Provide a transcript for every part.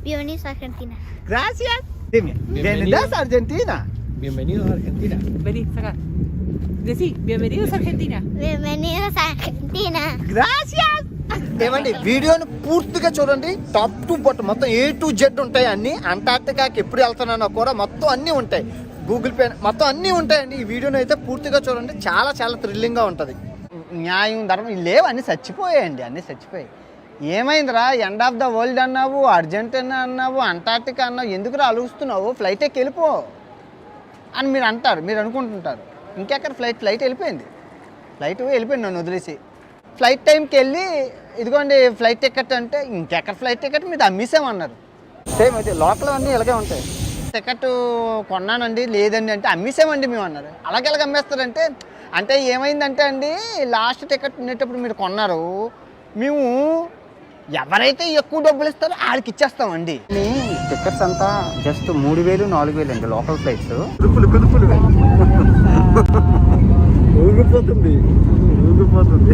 Bienvenidos a Argentina. Gracias. Dime, ¿bienvenidos a Argentina? Bienvenidos a Argentina. Vení, saca. Decí, bienvenidos a Argentina. Bienvenidos a Argentina. Gracias. ఏమండి వీడియోని పూర్తిగా చూడండి. Top to bottom మొత్తం A to Z ఉంటాయి అన్ని. అంటార్టికాకి ఎప్పుడు వెళ్తున్నానో కూడా మొత్తం అన్నీ ఉంటాయి. గూగుల్ పే మొత్తం అన్నీ ఉంటాయండి. ఈ వీడియోని అయితే పూర్తిగా చూడండి. చాలా చాలా థ్రిల్లింగ్గా ఉంటుంది. న్యాయం ధర్మం లేవు, అన్నీ చచ్చిపోయాయండి. అన్నీ చచ్చిపోయాయి. ఏమైందిరా, ఎండ్ ఆఫ్ ద వరల్డ్ అన్నావు, అర్జెంటీనా అన్నావు, అంటార్టికా అన్నావు, ఎందుకురా అలుగుస్తున్నావు? ఫ్లైట్ ఎక్కి వెళ్ళిపో అని మీరు అంటారు, మీరు అనుకుంటుంటారు. ఇంకెక్కడ ఫ్లైట్ వెళ్ళిపోయింది. ఫ్లైట్ వెళ్ళిపోయింది నన్ను వదిలేసి. ఫ్లైట్ టైంకి వెళ్ళి ఇదిగోండి ఫ్లైట్ టికెట్ అంటే ఇంకెక్కడ ఫ్లైట్ టికెట్ మీద అమ్మేసామన్నారు. సేమ్ అయితే లోకల్ అన్నీ ఇలాగే ఉంటాయి. టికెట్ కొన్నానండి, లేదండి అంటే అమ్మేసామండి మేము అన్నారు. అలాగే అమ్మేస్తారంటే అంటే ఏమైందంటే అండి, లాస్ట్ టికెట్ ఉండేటప్పుడు మీరు కొన్నారు, మేము ఎవరైతే ఎక్కువ డబ్బులు ఇస్తారో వాళ్ళకి ఇచ్చేస్తామండి. టికెట్స్ అంతా జస్ట్ 3000 4000 అండి లోకల్ ఫ్లైట్స్. ఊగిపోతుంది ఊగిపోతుంది.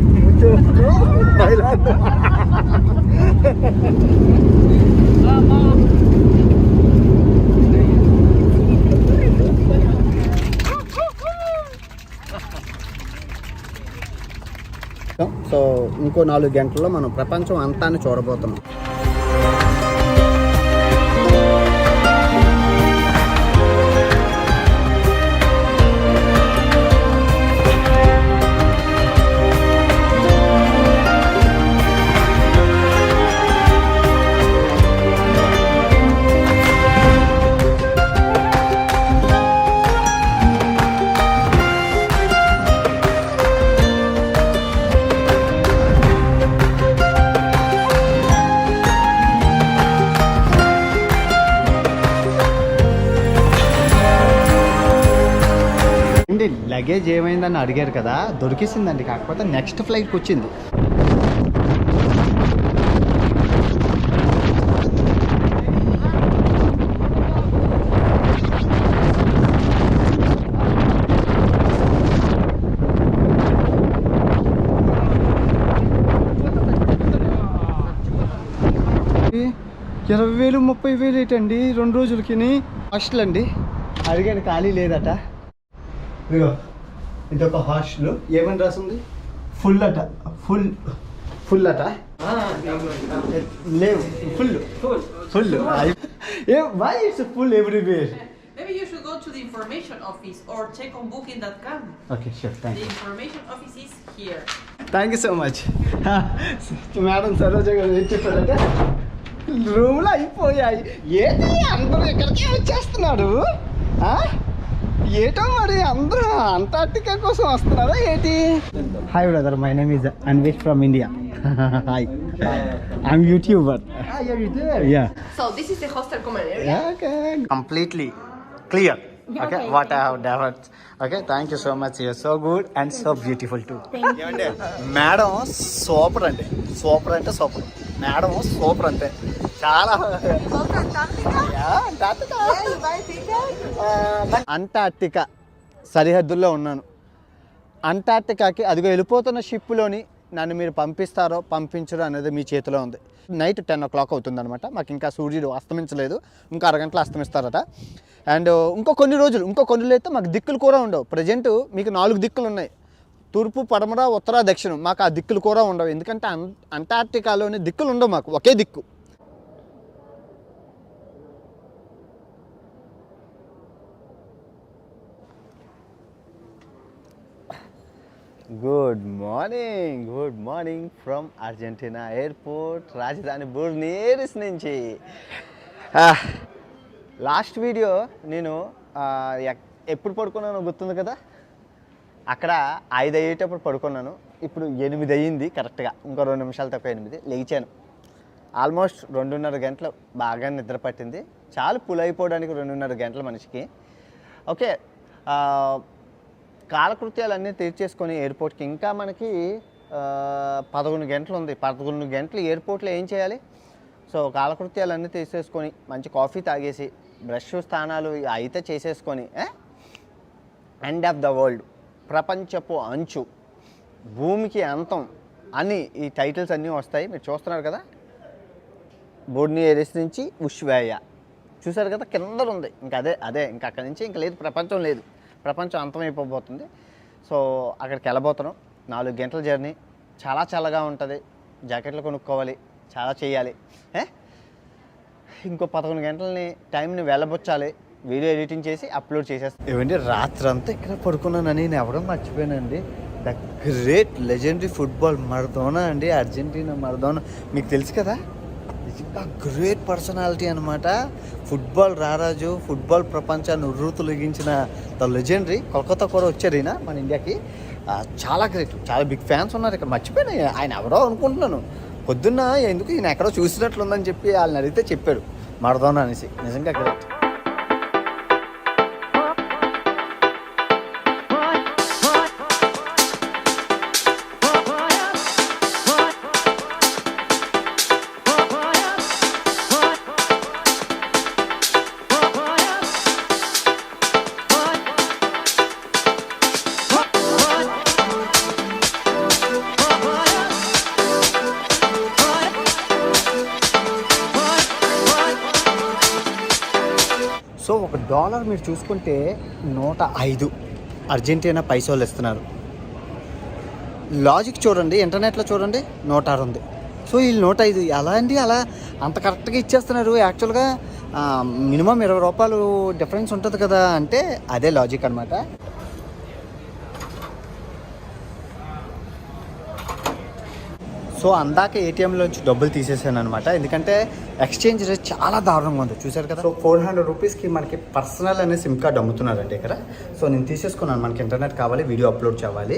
సో ఇంకో 4 గంటల్లో మనం ప్రపంచం అంతాన్ని చూడబోతున్నాం. లగేజ్ ఏమైందని అడిగారు కదా, దొరికేసిందండి. కాకపోతే నెక్స్ట్ ఫ్లైట్కి వచ్చింది. $20,000 30,000 ఏంటండి 2 రోజులకి. హాస్టల్ అండి, అడిగాను ఖాళీ లేదట. ఇదిగో ఇదొక హాస్టల్. ఏమని రాసింది? ఫుల్ అట. ఫుల్ అట లేవు, full. Why it's full everywhere? Maybe you should go to the information office or check on booking.com. Okay, sure. Thank The you. information office is here. Thank you so much. Madam Saroja గారు ఏం చెప్పారంటే రూమ్లో అయిపోయాయి. ఏంటి అందరూ ఎక్కడికి వచ్చేస్తున్నాడు? ఏటో మరి అందరూ అంటార్టికా కోసం వస్తున్నారా ఏంటి? Hi brother, my name is Anvesh from India. Hi, I'm YouTuber. Yeah. So this is the hostel common area. Okay. Completely clear. Okay. What I have done. Okay. Thank you so much. You're so good and so beautiful too. Thank you. Madam super అండి. Super అంటే super. Madam super అంటే చాలా. Antarctica సరిహద్దుల్లో ఉన్నాను. అంటార్టికాకి అదిగో వెళ్ళిపోతున్న షిప్లోని నన్ను మీరు పంపిస్తారో పంపించరో అనేది మీ చేతిలో ఉంది. నైట్ 10 o'clock అవుతుందన్నమాట. మాకు ఇంకా సూర్యుడు అస్తమించలేదు, ఇంకా అరగంటలో అస్తమిస్తారట. అండ్ ఇంకో కొన్ని రోజులు అయితే మాకు దిక్కులు కూడా ఉండవు. ప్రజెంట్ మీకు 4 దిక్కులు ఉన్నాయి, తూర్పు పడమర ఉత్తర దక్షిణం. మాకు ఆ దిక్కులు కూడా ఉండవు, ఎందుకంటే అంటార్టికాలోని దిక్కులు ఉండవు, మాకు ఒకే దిక్కు. Good morning from Argentina airport, రాజధాని బుర్నీరిస్ నుంచి. లాస్ట్ వీడియో నేను ఎప్పుడు పడుకున్నానో గుర్తుంది కదా, అక్కడ 5 అయ్యేటప్పుడు పడుకున్నాను. ఇప్పుడు 8 అయ్యింది కరెక్ట్గా, ఇంకో 2 నిమిషాలు తక్కువ 8 లేచాను. ఆల్మోస్ట్ 2.5 గంటలు బాగా నిద్ర పట్టింది. చాలు పుల్ అయిపోవడానికి 2.5 గంటల మనిషికి. ఓకే, కాలకృత్యాలన్నీ తీర్చేసుకొని ఎయిర్పోర్ట్కి ఇంకా మనకి 11 గంటలు ఉంది. 11 గంటలు ఎయిర్పోర్ట్లో ఏం చేయాలి? సో కాలకృత్యాలన్నీ తీసేసుకొని మంచి కాఫీ తాగేసి బ్రష్ స్నానాలు అయితే చేసేసుకొని ఎండ్ ఆఫ్ ద వరల్డ్, ప్రపంచపు అంచు, భూమికి అంతం అని ఈ టైటిల్స్ అన్నీ వస్తాయి. మీరు చూస్తున్నారు కదా, బోర్ని ఏరియస్ నుంచి ఉష్వేయ చూసారు కదా, కింద ఉంది. ఇంకా అదే ఇంకా అక్కడి నుంచి ఇంకా లేదు, ప్రపంచం లేదు, ప్రపంచం అంతమైపోబోతుంది. సో అక్కడికి వెళ్ళబోతున్నాం. 4 గంటల జర్నీ, చాలా చల్లగా ఉంటుంది. జాకెట్లు కొనుక్కోవాలి, చాలా చేయాలి. ఇంకో 11 గంటలని టైంని వెళ్ళబొచ్చాలి. వీడియో ఎడిటింగ్ చేసి అప్లోడ్ చేసేస్తాను. ఏమండి రాత్రి అంతా ఇక్కడ పడుకున్నానని నేను ఎవడం మర్చిపోయానండి. ద గ్రేట్ లెజెండరీ ఫుట్బాల్ మరదోనా అండి, అర్జెంటీనా మరదోనా. మీకు తెలుసు కదా, నిజంగా గ్రేట్ పర్సనాలిటీ అనమాట. ఫుట్బాల్ రారాజు, ఫుట్బాల్ ప్రపంచాన్ని ఉర్రూతొలగించిన ద లెజెండరీ. కోల్కతా కూడా వచ్చారు ఈయన మన ఇండియాకి. చాలా గ్రేట్, చాలా బిగ్ ఫ్యాన్స్ ఉన్నారు ఇక్కడ. మర్చిపోయినా ఆయన ఎవరో అనుకుంటున్నాను. పొద్దున్న ఎందుకు ఈయన ఎక్కడో చూసినట్లుందని చెప్పి వాళ్ళని అడిగితే చెప్పాడు మరదోనా అనేసి. నిజంగా గ్రేట్. సో $1 మీరు చూసుకుంటే 105 అర్జెంటీనా పైసలు ఇస్తున్నారు. లాజిక్ చూడండి, ఇంటర్నెట్లో చూడండి, 106 ఉంది. సో వీళ్ళు 105 ఎలా అండి అలా అంత కరెక్ట్గా ఇచ్చేస్తున్నారు? యాక్చువల్గా మినిమం $20 డిఫరెన్స్ ఉంటుంది కదా అంటే అదే లాజిక్ అనమాట. సో అందాక ఏటీఎంలోంచి డబ్బులు తీసేసాను అనమాట. ఎందుకంటే ఎక్స్చేంజ్ రేట్ చాలా దారుణంగా ఉంది, చూసారు కదా. సో 400 రూపీస్కి మనకి పర్సనల్ అనే సిమ్ కార్డ్ అమ్ముతున్నారండి ఇక్కడ. సో నేను తీసేసుకున్నాను, మనకి ఇంటర్నెట్ కావాలి, వీడియో అప్లోడ్ చేయాలి,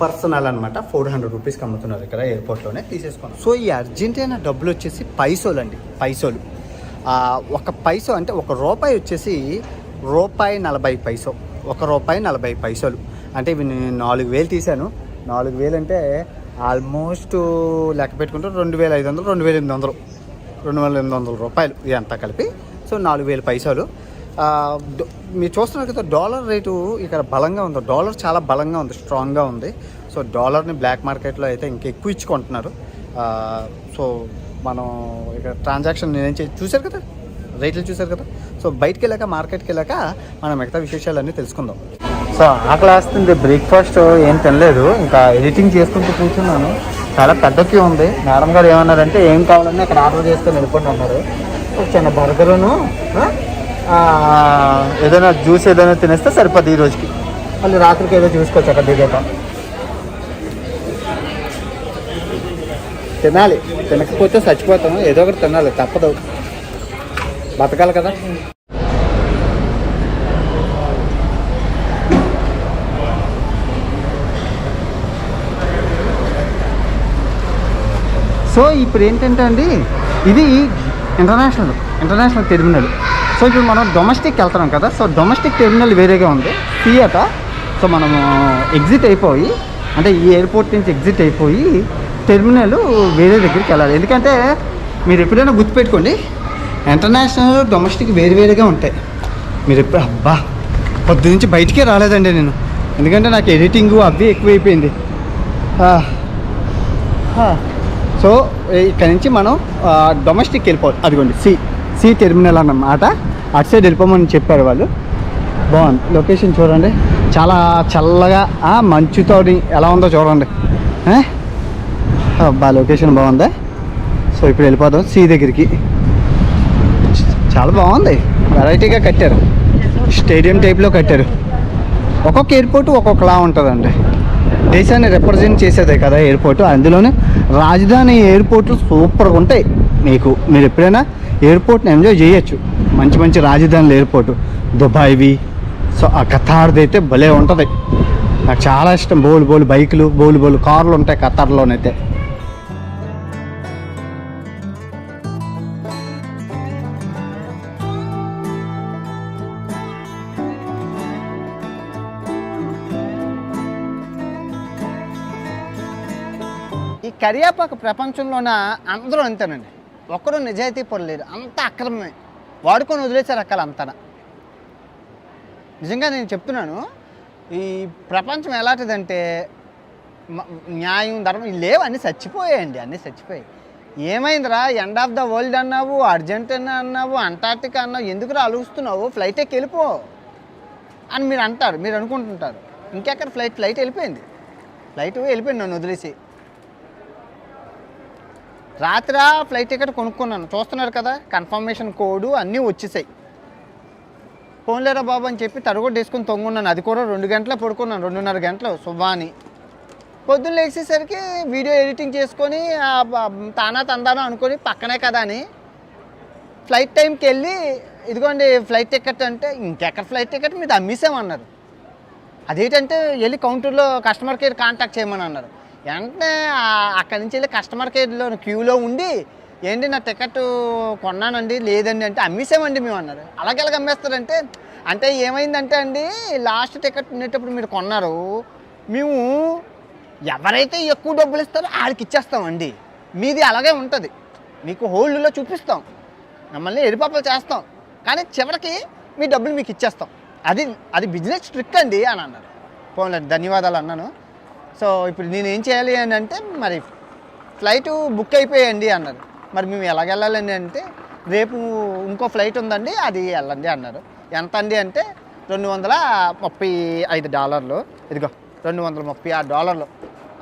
పర్సనల్ అనమాట. 400 రూపీస్కి అమ్ముతున్నారు ఇక్కడ ఎయిర్పోర్ట్లోనే, తీసేసుకున్నాను. సో ఈ అర్జెంటీనా డబ్బులు వచ్చేసి పైసోలు అండి, పైసోలు. ఒక పైసో అంటే ₹1 వచ్చేసి ₹1.40. ₹1.40. అంటే ఇవి నేను 4000 తీశాను. 4000 అంటే ఆల్మోస్ట్ లెక్క పెట్టుకుంటే 2500, 2800, ₹2800 ఇదంతా కలిపి. సో 4000 పైసలు. మీరు చూస్తున్నారు కదా డాలర్ రేటు ఇక్కడ బలంగా ఉంది. డాలర్ చాలా బలంగా ఉంది, స్ట్రాంగ్గా ఉంది. సో డాలర్ని బ్లాక్ మార్కెట్లో అయితే ఇంకా ఎక్కువ ఇచ్చుకుంటున్నారు. సో మనం ఇక్కడ ట్రాన్సాక్షన్ నేనేం చూశారు కదా, రేట్లు చూశారు కదా. సో బయటికి వెళ్ళాక, మార్కెట్కి వెళ్ళాక మనం మిగతా విశేషాలన్నీ తెలుసుకుందాం. సో ఆకలి వేస్తుంది, బ్రేక్ఫాస్ట్ ఏం తినలేదు, ఇంకా ఎడిటింగ్ చేసుకుంటూ కూర్చున్నాను. చాలా పెద్ద క్యూ ఉంది. మేడం గారు ఏమన్నారంటే ఏం కావాలన్నా అక్కడ ఆర్డర్ చేసుకొని వెళ్ళిపోండి అన్నారు. ఒక చిన్న బర్గరును ఏదైనా జ్యూస్ ఏదైనా తినేస్తే సరిపోద్ది ఈ రోజుకి. మళ్ళీ రాత్రికి ఏదో చూసుకోవచ్చు అక్కడ దిగాక. తినాలి, తినకపోతే చచ్చిపోతాము. ఏదో ఒకటి తినాలి, తప్పదు, బతకాలి కదా. సో ఇప్పుడు ఏంటంటే అండి, ఇది ఇంటర్నేషనల్ టెర్మినల్. సో ఇప్పుడు మనం డొమెస్టిక్ వెళ్తున్నాం కదా. సో డొమెస్టిక్ టెర్మినల్ వేరేగా ఉంది, సియట. సో మనము ఎగ్జిట్ అయిపోయి, అంటే ఈ ఎయిర్పోర్ట్ నుంచి ఎగ్జిట్ అయిపోయి టెర్మినల్ వేరే దగ్గరికి వెళ్ళాలి. ఎందుకంటే మీరు ఎప్పుడైనా గుర్తుపెట్టుకోండి, ఇంటర్నేషనల్ డొమెస్టిక్ వేరువేరుగా ఉంటాయి. మీరు ఎప్పుడు పొద్దు నుంచి బయటికే రాలేదండి నేను, ఎందుకంటే నాకు ఎడిటింగ్ అవి ఎక్కువైపోయింది. సో ఇక్కడ నుంచి మనం డొమెస్టిక్ వెళ్ళిపోవాలి. అదిగోండి సి టెర్మినల్ అన్నమాట. అటు సైడ్ వెళ్ళిపోమని చెప్పారు వాళ్ళు. బాగుంది లొకేషన్ చూడండి, చాలా చల్లగా మంచుతో ఎలా ఉందో చూడండి. లొకేషన్ బాగుందా. సో ఇప్పుడు వెళ్ళిపోదాం సి దగ్గరికి. చాలా బాగుంది, వెరైటీగా కట్టారు, స్టేడియం టైప్లో కట్టారు. ఒక్కొక్క ఎయిర్పోర్ట్ ఒక్కొక్కలా ఉంటుందండి. దేశాన్ని రిప్రజెంట్ చేసేదే కదా ఎయిర్పోర్ట్. అందులోనే రాజధాని ఎయిర్పోర్ట్లు సూపర్గా ఉంటాయి. మీరు ఎప్పుడైనా ఎయిర్పోర్ట్ని ఎంజాయ్ చేయొచ్చు. మంచి మంచి రాజధానులు ఎయిర్పోర్టు, దుబాయ్వి. సో ఆ ఖతార్ది అయితే భలే ఉంటుంది, నాకు చాలా ఇష్టం. బోలు బైకులు, బోలు కార్లు ఉంటాయి ఖతార్లోనైతే. ఈ కరియాపాకు ప్రపంచంలోన అందరూ అంతేనండి, ఒక్కరు నిజాయితీ పడలేరు, అంత అక్రమమే, వాడుకొని వదిలేశారు అక్కలు అంతా. నిజంగా నేను చెప్తున్నాను, ఈ ప్రపంచం ఎలాంటిదంటే న్యాయం, ధర్మం లేవు, అన్నీ చచ్చిపోయాయండి, అన్నీ చచ్చిపోయాయి. ఏమైందిరా ఎండ్ ఆఫ్ ద వరల్డ్ అన్నావు, అర్జెంటీనా అన్నావు, అంటార్టికా అన్నావు, ఎందుకురా అలుగుస్తున్నావు? ఫ్లైట్ ఎక్కి వెళ్ళిపో అని మీరు అంటారు, మీరు అనుకుంటుంటారు. ఇంకెక్కడ ఫ్లైట్ వెళ్ళిపోయింది, నన్ను వదిలేసి. రాత్రి ఫ్లైట్ టికెట్ కొనుక్కున్నాను, చూస్తున్నారు కదా, కన్ఫర్మేషన్ కోడ్ అన్నీ వచ్చేసాయి. ఫోన్లేరా బాబు అని చెప్పి తడగొడ్డు వేసుకుని తొంగున్నాను. అది కూడా 2 గంటలే పడుకున్నాను, 2.5 గంటలు శుభాని. పొద్దున్న లేచేసరికి వీడియో ఎడిటింగ్ చేసుకొని తానా తందానో అనుకొని పక్కనే కదా అని ఫ్లైట్ టైంకి వెళ్ళి ఇదిగోండి ఫ్లైట్ టికెట్ అంటే, ఇంకెక్కడ ఫ్లైట్ టికెట్ మీద అమ్మేసామన్నారు. అదేంటంటే వెళ్ళి కౌంటర్లో కస్టమర్ కేర్ కాంటాక్ట్ చేయమని అన్నారు. వెంటనే అక్కడి నుంచి వెళ్ళి కస్టమర్ కేర్లో క్యూలో ఉండి, ఏంటి నా టికెట్ కొన్నానండి, లేదండి అంటే, అమ్మేసామండి మేము అన్నారు. అలాగెలాగ అమ్మేస్తారంటే, అంటే ఏమైందంటే అండి, లాస్ట్ టికెట్ ఉండేటప్పుడు మీరు కొన్నారు, మేము ఎవరైతే ఎక్కువ డబ్బులు ఇస్తారో వాళ్ళకి ఇచ్చేస్తామండి, మీది అలాగే ఉంటుంది, మీకు హోల్డ్లో చూపిస్తాం, మమ్మల్ని ఎరిపాపలు చేస్తాం, కానీ చివరికి మీ డబ్బులు మీకు ఇచ్చేస్తాం, అది బిజినెస్ ట్రిక్ అండి అని అన్నారు. పోన్లే ధన్యవాదాలు అన్నాను. సో ఇప్పుడు నేను ఏం చేయాలి అని అంటే, మరి ఫ్లైట్ బుక్ అయిపోయాయండి అన్నారు. మరి మేము ఎలాగ వెళ్ళాలండి అంటే, రేపు ఇంకో ఫ్లైట్ ఉందండి, అది వెళ్ళండి అన్నారు. ఎంత అండి అంటే $235. ఇదిగో $236,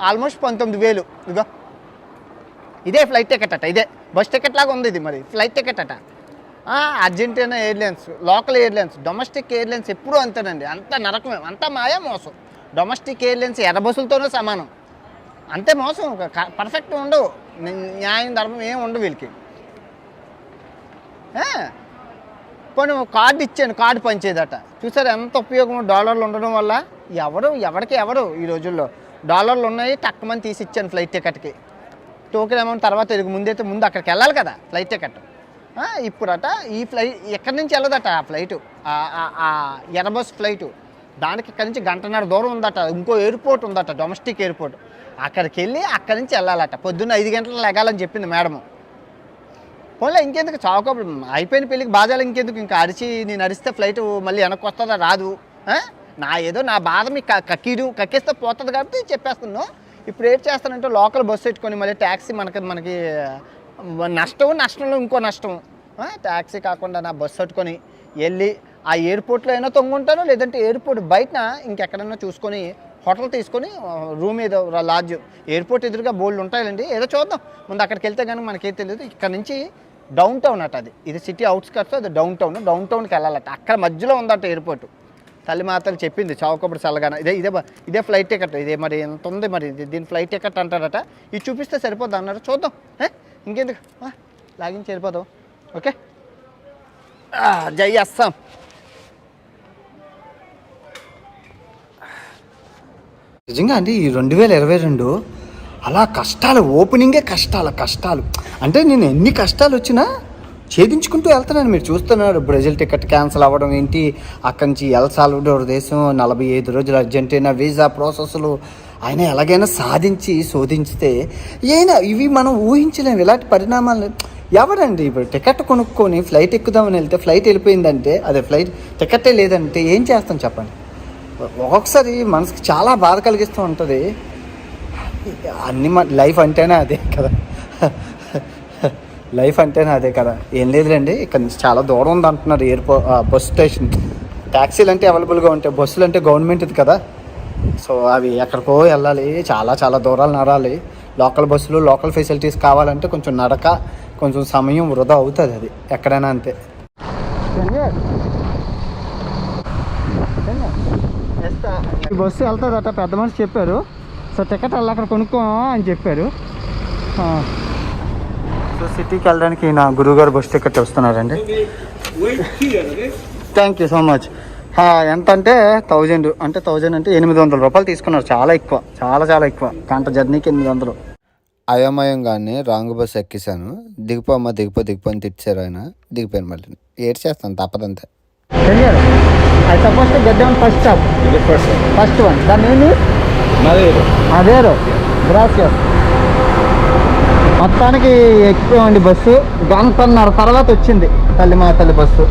ఆల్మోస్ట్ 19,000. ఇదిగో ఇదే ఫ్లైట్ టికెట్ అట, ఇదే బస్ టికెట్ లాగా ఉంది ఇది, మరి ఫ్లైట్ టికెట్ అట. Argentina airlines, local airlines, domestic airlines ఎప్పుడూ అంతేనండి, అంత నరకమే, అంత మాయా మోసం. డొమెస్టిక్ ఎయిర్లైన్స్ ఎర్ర బస్సులతోనే సమానం, అంతే మోసం, పర్ఫెక్ట్ ఉండవు, న్యాయం ధర్మం ఏమి ఉండవు వీళ్ళకి. కొన్ని కార్డు ఇచ్చాను, కార్డు పనిచేయదట. చూసారు ఎంత ఉపయోగం డాలర్లు ఉండడం వల్ల. ఎవరికి ఈ రోజుల్లో డాలర్లు ఉన్నాయి, తక్కువ తీసి ఇచ్చాను ఫ్లైట్ టికెట్కి. టోకెన్ అమౌంట్ తర్వాత ముందు అక్కడికి వెళ్ళాలి కదా ఫ్లైట్ టికెట్. ఇప్పుడట ఈ ఫ్లైట్ ఎక్కడి నుంచి వెళ్ళదట ఆ ఫ్లైటు, ఎర్రబస్ ఫ్లైటు, దానికి ఇక్కడి నుంచి 1.5 గంటల దూరం ఉందట. ఇంకో ఎయిర్పోర్ట్ ఉందట, డొమెస్టిక్ ఎయిర్పోర్ట్, అక్కడికి వెళ్ళి అక్కడి నుంచి వెళ్ళాలట. పొద్దున్న 5 గంటలకు లెగాలని చెప్పింది మేడము. పోన్లే ఇంకెందుకు చావుకోప్పుడు, అయిపోయిన పెళ్ళికి బాధలు ఇంకెందుకు, ఇంకా నేను అరిస్తే ఫ్లైట్ మళ్ళీ వెనక్కి వస్తుందా రాదు. నా బాధ మీకు కక్కిస్తే పోతుంది కాబట్టి చెప్పేస్తున్నాను. ఇప్పుడు ఏం చేస్తానంటే, లోకల్ బస్సు పెట్టుకొని మళ్ళీ ట్యాక్సీ మనకి నష్టంలో ఇంకో నష్టం. ట్యాక్సీ కాకుండా నా బస్సు పెట్టుకొని వెళ్ళి ఆ ఎయిర్పోర్ట్లో అయినా తొంగుంటాను, లేదంటే ఎయిర్పోర్ట్ బయట ఇంకెక్కడైనా చూసుకొని హోటల్ తీసుకొని రూమ్ ఏదో లాడ్జ్, ఎయిర్పోర్ట్ ఎదురుగా బోల్డ్ ఉంటాయండి, ఏదో చూద్దాం ముందు. అక్కడికి వెళ్తే కానీ మనకేం తెలియదు. ఇక్కడ నుంచి డౌన్ టౌన్ అట, ఇది సిటీ అవుట్స్కట్స్, అది డౌన్ టౌన్కి వెళ్ళాలట. అక్కడ మధ్యలో ఉందట ఎయిర్పోర్ట్. తల్లి మాతలు చెప్పింది చౌకప్పుడు చల్లగాన. ఇదే ఫ్లైట్ టికెట్, ఇదే మరి ఎంత ఉంది, మరి దీని ఫ్లైట్ టికెట్ అంటారట. ఇది చూపిస్తే సరిపోద్ది అన్నారు. చూద్దాం, ఇంకెందుకు లాగించి వెళ్ళిపోదాం. ఓకే, జై అస్సాం. నిజంగా అండి ఈ 2022 అలా కష్టాలు, ఓపెనింగే కష్టాలు. అంటే నేను ఎన్ని కష్టాలు వచ్చినా ఛేదించుకుంటూ వెళ్తున్నాను. మీరు చూస్తున్నారు, బ్రెజిల్ టికెట్ క్యాన్సిల్ అవ్వడం ఏంటి, అక్కడి నుంచి ఎల్ సాల్వడోర్ దేశం 45 రోజులు అర్జెంటీనా వీసా ప్రాసెస్లు, ఆయన ఎలాగైనా శోధించితే ఇవి మనం ఊహించలేము ఇలాంటి పరిణామాలు. ఎవరండి ఇప్పుడు టికెట్ కొనుక్కొని ఫ్లైట్ ఎక్కుదామని వెళ్తే ఫ్లైట్ వెళ్ళిపోయిందంటే, అదే ఫ్లైట్ టికెటే లేదంటే ఏం చేస్తాం చెప్పండి. ఒక్కొక్కసారి మనసుకి చాలా బాధ కలిగిస్తూ ఉంటుంది. లైఫ్ అంటేనే అదే కదా. ఏం లేదులేండి, ఇక్కడ నుంచి చాలా దూరం ఉంది అంటున్నారు బస్ స్టేషన్. ట్యాక్సీలు అంటే అవైలబుల్గా ఉంటాయి, బస్సులు అంటే గవర్నమెంట్ది కదా. సో అవి ఎక్కడికో వెళ్ళాలి, చాలా దూరాలు నడాలి. లోకల్ బస్సులు, లోకల్ ఫెసిలిటీస్ కావాలంటే కొంచెం నడక, కొంచెం సమయం వృధా అవుతుంది, అది ఎక్కడైనా అంతే. ఈ బస్సు వెళ్తుందట, పెద్ద మనిషి చెప్పారు. సో టికెట్ అలా అక్కడ కొనుక్కో అని చెప్పారు. సో సిటీకి వెళ్ళడానికి నా గురువుగారు బస్ టికెట్ వస్తున్నారండి. Thank you so much. ఎంత అంటే 1000 అంటే 800 రూపాయలు తీసుకున్నారు. చాలా ఎక్కువ, చాలా ఎక్కువ. గంట జర్నీకి 800. అయోమయంగానే రాంగ్ బస్ ఎక్కేసాను. దిగిపో అని తిట్టారు ఆయన. దిగిపోయాను, మళ్ళీ ఏడ్ చేస్తాను, తప్పదంతే. I supposed to get down first stop. First one. The name is? Madero. Gracias. మొత్తానికి ఎక్కిపోయామండి బస్సు. 1.5 గంటల తర్వాత వచ్చింది తల్లి బస్సు.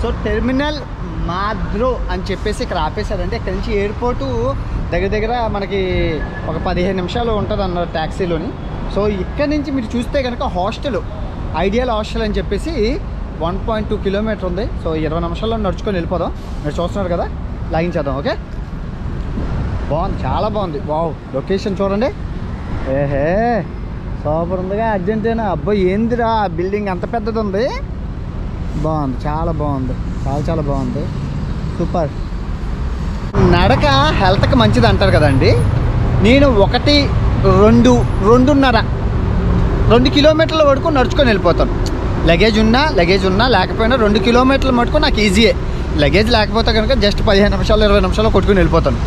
సో టెర్మినల్ మాద్రో అని చెప్పేసి ఇక్కడ ఆపేశారంటే ఇక్కడ నుంచి ఎయిర్పోర్టు దగ్గర మనకి ఒక 15 నిమిషాలు ఉంటుంది అన్నారు ట్యాక్సీలోని. సో ఇక్కడ నుంచి మీరు చూస్తే కనుక హాస్టల్ ఐడియల్ హాస్టల్ అని చెప్పేసి 1.2 కిలోమీటర్ ఉంది. సో 20 నిమిషాల్లో నడుచుకొని వెళ్ళిపోదాం. మీరు చూస్తున్నారు కదా, లాగించేద్దాం. ఓకే, బాగుంది, చాలా బాగుంది. వావ్, లొకేషన్ చూడండి. ఏహే సూపర్ ఉందిగా అర్జెంటీనా. అబ్బాయి ఏందిరా బిల్డింగ్ అంత పెద్దది ఉంది. బాగుంది, చాలా బాగుంది, చాలా బాగుంది, సూపర్. నడక హెల్త్కి మంచిది అంటారు కదండి. నేను 2 కిలోమీటర్ల వరకు నడుచుకొని వెళ్ళిపోతాను. లగేజ్ ఉన్నా లేకపోయినా 2 కిలోమీటర్ల మటుకు నాకు ఈజీయే. లగేజ్ లేకపోతే కనుక జస్ట్ 15 నిమిషాలు 20 నిమిషాలు కొట్టుకుని వెళ్ళిపోతాను.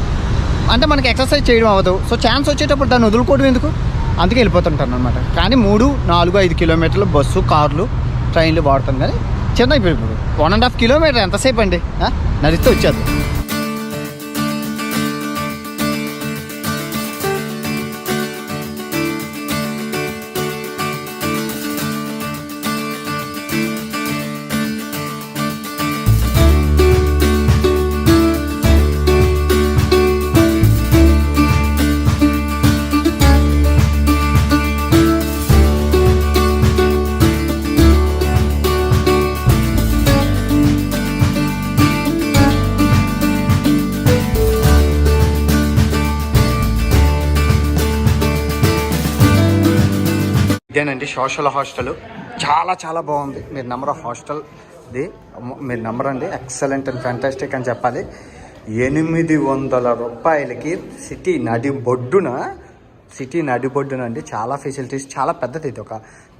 అంటే మనకి ఎక్సర్సైజ్ చేయడం అవ్వదు. సో ఛాన్స్ వచ్చేటప్పుడు దాన్ని వదులుకోవడం ఎందుకు, అందుకే వెళ్ళిపోతుంటాను అనమాట. కానీ 3, 4, 5 కిలోమీటర్లు బస్సు, కార్లు, ట్రైన్లు వాడతాను. కానీ చిన్న ఇప్పుడు 1.5 కిలోమీటర్ ఎంతసేపు అండి, నడిస్తే వచ్చేది. ఇదేనండి సోషల్ హాస్టల్. చాలా బాగుంది. మీరు నమ్మరు, హాస్టల్ది మీరు నమ్మరండి. ఎక్సలెంట్ అండ్ ఫ్యాంటాస్టిక్ అని చెప్పాలి. 800 రూపాయలకి సిటీ నడిబొడ్డున అండి. చాలా ఫెసిలిటీస్, చాలా పెద్దది. ఇది ఒక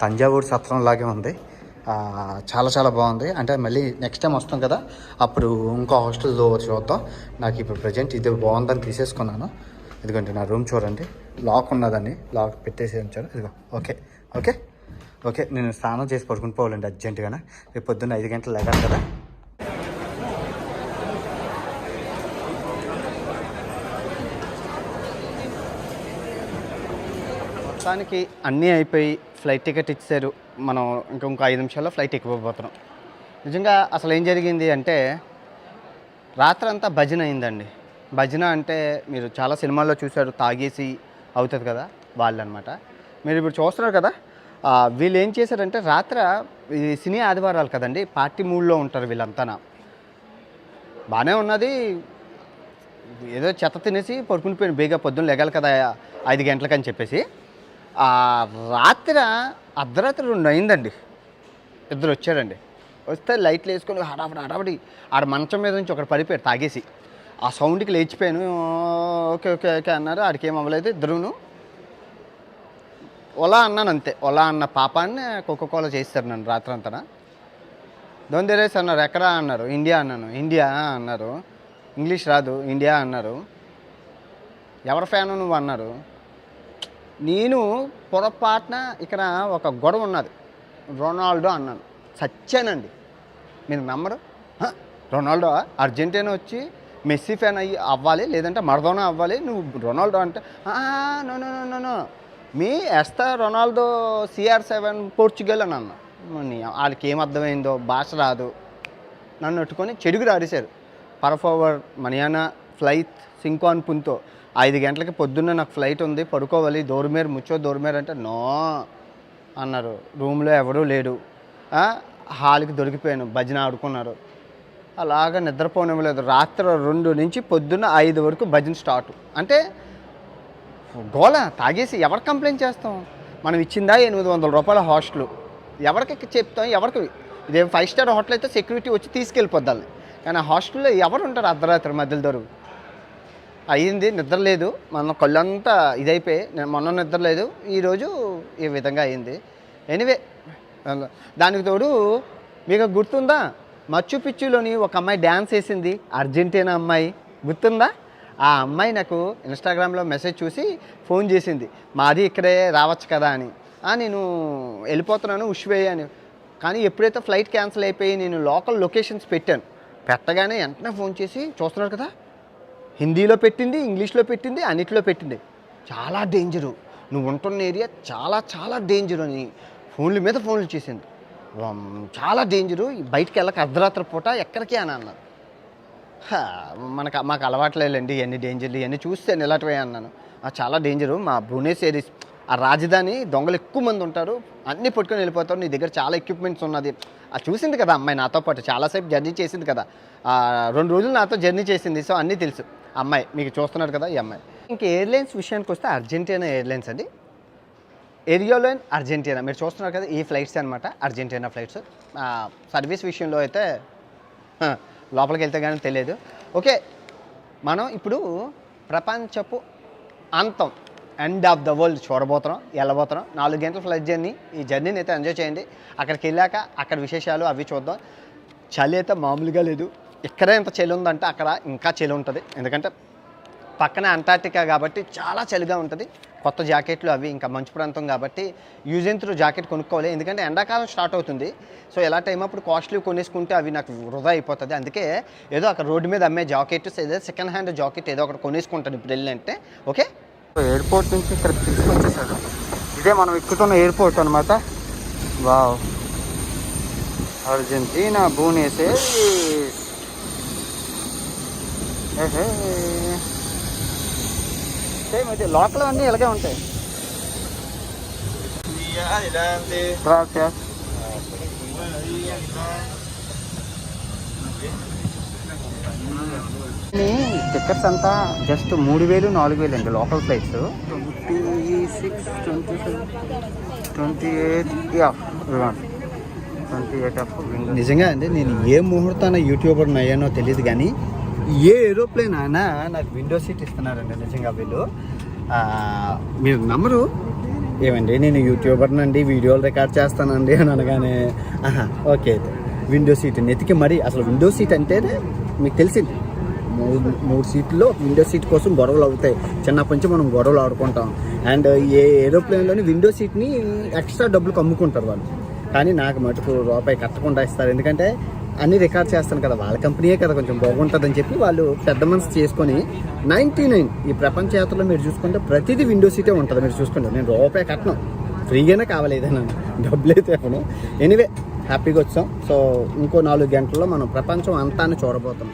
తంజావూరు సత్రం లాగే ఉంది. చాలా బాగుంది. అంటే మళ్ళీ నెక్స్ట్ టైం వస్తాం కదా, అప్పుడు ఇంకో హాస్టల్ చూద్దాం. నాకు ఇప్పుడు ప్రజెంట్ ఇది బాగుందని తీసేసుకున్నాను. ఎందుకంటే నా రూమ్ చూడండి, లాక్ ఉన్నదని లాక్ పెట్టేసి ఉంచాను. ఇదిగో ఓకే నేను స్నానం చేసి పడుకుని పోవాలండి అర్జెంటుగానే. రేపు పొద్దున్న 5 గంటలు లేగాలి కదా. మొత్తానికి అన్నీ అయిపోయి ఫ్లైట్ టికెట్ ఇచ్చారు. మనం ఇంకొక 5 నిమిషాల్లో ఫ్లైట్ ఎక్కిపోతున్నాం. నిజంగా అసలు ఏం జరిగింది అంటే, రాత్రంతా భజన అయిందండి. భజన అంటే మీరు చాలా సినిమాల్లో చూశారు, తాగేసి అవుతుంది కదా, వాళ్ళు అనమాట. మీరు ఇప్పుడు చూస్తున్నారు కదా, వీళ్ళు ఏం చేశారంటే రాత్ర ఇది సినీ ఆదివారాలు కదండి, పార్టీ మూడ్లో ఉంటారు వీళ్ళంతా. బాగానే ఉన్నది, ఏదో చెత్త తినేసి పడుకుని పోయిన బేగా పొద్దున్న లెగాలి కదా 5 గంటలకని చెప్పేసి. అర్ధరాత్రి 2 అయిందండి. ఇద్దరు వచ్చారండి. వస్తే లైట్లు వేసుకొని హడాబడి ఆడ మంచం మీద నుంచి ఒకటి పడిపోయాడు తాగేసి. ఆ సౌండ్కి లేచిపోయాను. ఓకే అన్నారు. ఆడికి ఏం అవ్వలేదు. ఇద్దరును ఓలా అన్నాను అంతే. ఓలా అన్న పాపాన్ని కోకోకోలా చేస్తారు నన్ను రాత్రంతా. దొందరేసి అన్నారు. ఎక్కడా అన్నారు. ఇండియా అన్నాను. ఇండియా అన్నారు. ఇంగ్లీష్ రాదు, ఇండియా అన్నారు. ఎవరి ఫ్యాను నువ్వు అన్నారు. నేను పొరపాటున ఇక్కడ ఒక గొడవ ఉన్నది, రొనాల్డో అన్నాను. చచ్చానండి. మీరు నమ్మరు. రొనాల్డో అర్జెంటీనా వచ్చి మెస్సీ ఫ్యాన్ అవ్వాలి, లేదంటే మరదోనా అవ్వాలి, నువ్వు రొనాల్డో అంటే నో మీ ఎస్తా రొనాల్డో CR7 పోర్చుగల్ అని అన్నా. వాళ్ళకి ఏమర్థమైందో, భాష రాదు. నన్ను పెట్టుకొని చెడుగురు ఆడేశారు. పర్ఫోవర్ మనియానా ఫ్లైట్ సింకాన్ పుంతో 5 గంటలకి పొద్దున్న నాకు ఫ్లైట్ ఉంది, పడుకోవాలి, దోర్మేర్ అంటే నో అన్నారు. రూమ్లో ఎవరూ లేడు. హాల్కి దొరికిపోయాను. భజన ఆడుకున్నారు. అలాగా నిద్రపోనివ్వలేదు. రాత్రి 2 నుంచి పొద్దున్న 5 వరకు భజన స్టార్ట్. అంటే గోల తాగేసి ఎవరికి కంప్లైంట్ చేస్తాం. మనం ఇచ్చిందా 800 రూపాయల హాస్టల్, ఎవరికి చెప్తాం. ఎవరికి ఇదే 5 స్టార్ హోటల్ అయితే సెక్యూరిటీ వచ్చి తీసుకెళ్ళిపోద్దాలి. కానీ ఆ హాస్టల్లో ఎవరు ఉంటారు అర్ధరాత్రి మధ్యలో దొరుకు. అయ్యింది, నిద్ర లేదు. మన కళ్ళంతా ఇదైపోయి, నేను మొన్న నిద్ర లేదు, ఈరోజు ఈ విధంగా అయింది. ఎనీవే, దానికి తోడు మీకు గుర్తుందా, మచ్చు పిచ్చులోని ఒక అమ్మాయి డ్యాన్స్ వేసింది, అర్జెంటీనా అమ్మాయి, గుర్తుందా? ఆ అమ్మాయి నాకు ఇన్స్టాగ్రామ్లో మెసేజ్ చూసి ఫోన్ చేసింది, మాది ఇక్కడే రావచ్చు కదా అని. నేను వెళ్ళిపోతున్నాను ఉష్వే అని. కానీ ఎప్పుడైతే ఫ్లైట్ క్యాన్సిల్ అయిపోయి నేను లోకల్ లొకేషన్స్ పెట్టగానే వెంటనే ఫోన్ చేసి, చూస్తున్నారు కదా, హిందీలో పెట్టింది, ఇంగ్లీష్లో పెట్టింది, అన్నిటిలో పెట్టింది. చాలా డేంజరు, నువ్వు ఉంటున్న ఏరియా చాలా డేంజర్ అని ఫోన్ల మీద ఫోన్లు చేసింది. చాలా డేంజరు, బయటికి వెళ్ళక అర్ధరాత్రి పూట ఎక్కడికి అని అన్నారు. మాకు అలవాట్లేదండి ఇవన్నీ డేంజర్లు, ఇవన్నీ చూస్తే నిలటవే అన్నాను. చాలా డేంజరు, మా భువనేశ్వరి ఆ రాజధాని దొంగలు ఎక్కువ మంది ఉంటారు, అన్నీ పట్టుకొని వెళ్ళిపోతారు, నీ దగ్గర చాలా ఎక్విప్మెంట్స్ ఉన్నది. అది చూసింది కదా అమ్మాయి నాతో పాటు చాలాసేపు జర్నీ చేసింది కదా, 2 రోజులు నాతో జర్నీ చేసింది. సో అన్నీ తెలుసు అమ్మాయి, మీకు చూస్తున్నారు కదా ఈ అమ్మాయి. ఇంక ఎయిర్లైన్స్ విషయానికి వస్తే అర్జెంటీనా ఎయిర్లైన్స్ అండి, ఏరియోలైన్ అర్జెంటీనా, మీరు చూస్తున్నారు కదా ఈ ఫ్లైట్స్ అనమాట అర్జెంటీనా ఫ్లైట్స్. సర్వీస్ విషయంలో అయితే లోపలికి వెళ్తే కానీ తెలియదు. ఓకే, మనం ఇప్పుడు ప్రపంచపు అంతం, ఎండ్ ఆఫ్ ద వరల్డ్ చూడబోతున్నాం, వెళ్ళబోతున్నాం. 4 గంటల ఫ్లైట్ జర్నీ, ఈ జర్నీని అయితే ఎంజాయ్ చేయండి. అక్కడికి వెళ్ళాక అక్కడ విశేషాలు అవి చూద్దాం. చలి అయితే మామూలుగా లేదు, ఇక్కడే ఎంత చలి ఉందంటే అక్కడ ఇంకా చలి ఉంటుంది, ఎందుకంటే పక్కన అంటార్టికా కాబట్టి చాలా చలిగా ఉంటుంది. కొత్త జాకెట్లు అవి, ఇంకా మంచు ప్రాంతం కాబట్టి యూజ్ అండ్ త్రూ జాకెట్ కొనుక్కోవాలి, ఎందుకంటే ఎండాకాలం స్టార్ట్ అవుతుంది. సో ఎలా టైం అప్పుడు కాస్ట్లీ కొనేసుకుంటే అవి నాకు వృధా అయిపోతుంది. అందుకే ఏదో అక్కడ రోడ్డు మీద అమ్మే జాకెట్స్, ఏదో సెకండ్ హ్యాండ్ జాకెట్ ఏదో ఒకటి కొనేసుకుంటాను ఇప్పుడు వెళ్ళంటే. ఓకే, ఎయిర్పోర్ట్ నుంచి ఇక్కడ తీసుకొచ్చేసాడు. ఇదే మనం ఎక్కుతున్న ఎయిర్పోర్ట్ అనమాట. Wow, Argentina Bhubaneswar. సేమ్ అయితే లోకల్ అన్నీ ఇలాగే ఉంటాయి. టికెట్స్ అంతా జస్ట్ 3,000, 4,000 అండి లోకల్ ఫ్లైట్స్. 26, 27, 28 నిజంగా అండి, నేను ఏ ముహూర్తాన యూట్యూబర్ అయ్యానో తెలియదు కానీ ఏ ఏరోప్లేన్ అయినా నాకు విండో సీట్ ఇస్తున్నారండి. నిజంగా వీళ్ళు మీరు నమ్మరు, ఏమండి నేను యూట్యూబర్నండి, వీడియోలు రికార్డ్ చేస్తానండి అని అనగానే ఓకే అయితే విండో సీట్ నెతికి మరి. అసలు విండో సీట్ అంటేనే మీకు తెలిసింది, 3 సీట్లో విండో సీట్ కోసం గొడవలు అవుతాయి. చిన్నప్పటి నుంచి మనం గొడవలు ఆడుకుంటాం. అండ్ ఏ ఏరోప్లేన్లోని విండో సీట్ని ఎక్స్ట్రా డబ్బులకు అమ్ముకుంటారు వాళ్ళు, కానీ నాకు మటుకు రూపాయి కట్టకుండా ఇస్తారు. ఎందుకంటే అన్నీ రికార్డ్ చేస్తాను కదా, వాళ్ళ కంపెనీయే కదా, కొంచెం బాగుంటుందని చెప్పి వాళ్ళు పెద్ద మనసు చేసుకొని 99 ఈ ప్రపంచ యాత్రలో మీరు చూసుకుంటే ప్రతిదీ విండో సీటే ఉంటుంది. మీరు చూసుకుంటే నేను రూపాయి కట్టను, ఫ్రీగానే కావాలి, ఏదైనా డబ్బులు అయితే ఇవ్వను. ఎనీవే హ్యాపీగా వచ్చాం. సో ఇంకో 4 గంటల్లో మనం ప్రపంచం అంతాన్ని చూడబోతాం.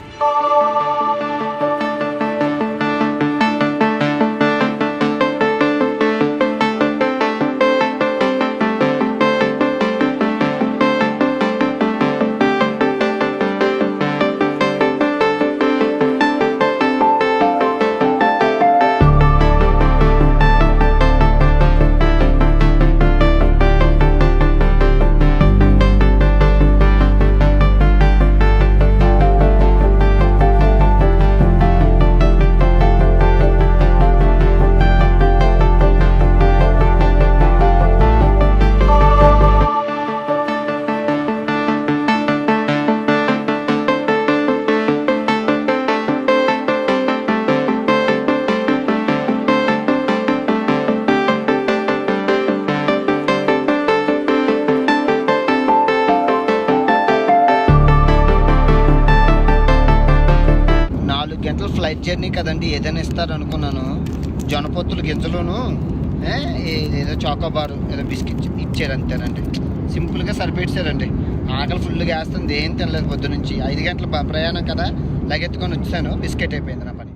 ఫ్లైట్ జర్నీ కదండి, ఏదైనా ఇస్తారు అనుకున్నాను. జొన్నపొత్తులు గింజలోను ఏదో చాకోబారు ఏదో బిస్కెట్ ఇచ్చారు అంతేనండి, సింపుల్గా సరిపెట్టారండి. ఆకలి ఫుల్గా వేస్తుంది, ఏం తినలేదు పొద్దు నుంచి. 5 గంటల ప్రయాణం కదా, లగెత్తుకొని వచ్చాను, బిస్కెట్ అయిపోయింది నా పని.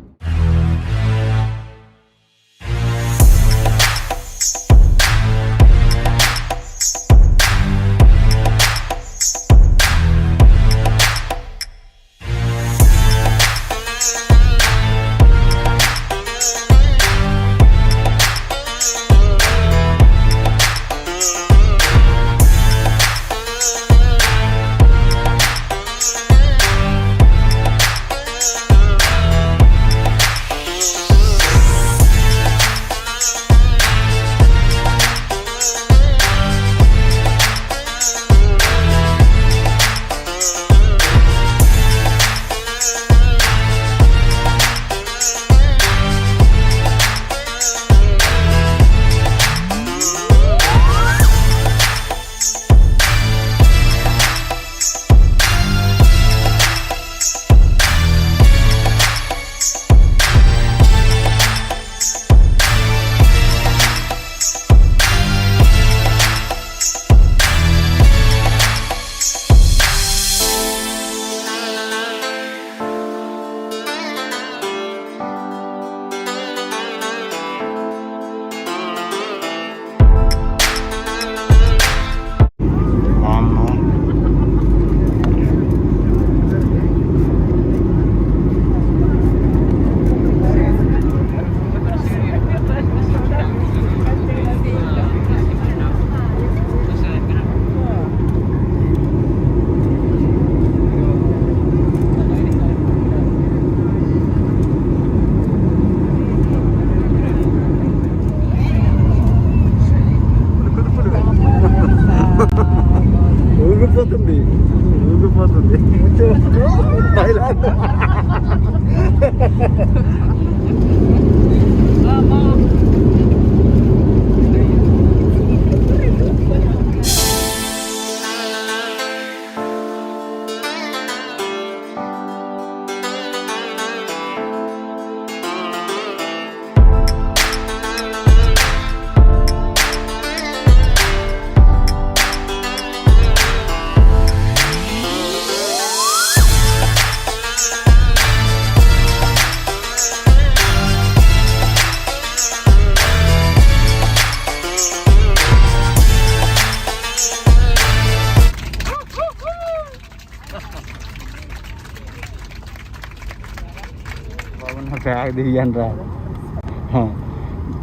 బ్యాగ్ దిగాను రా,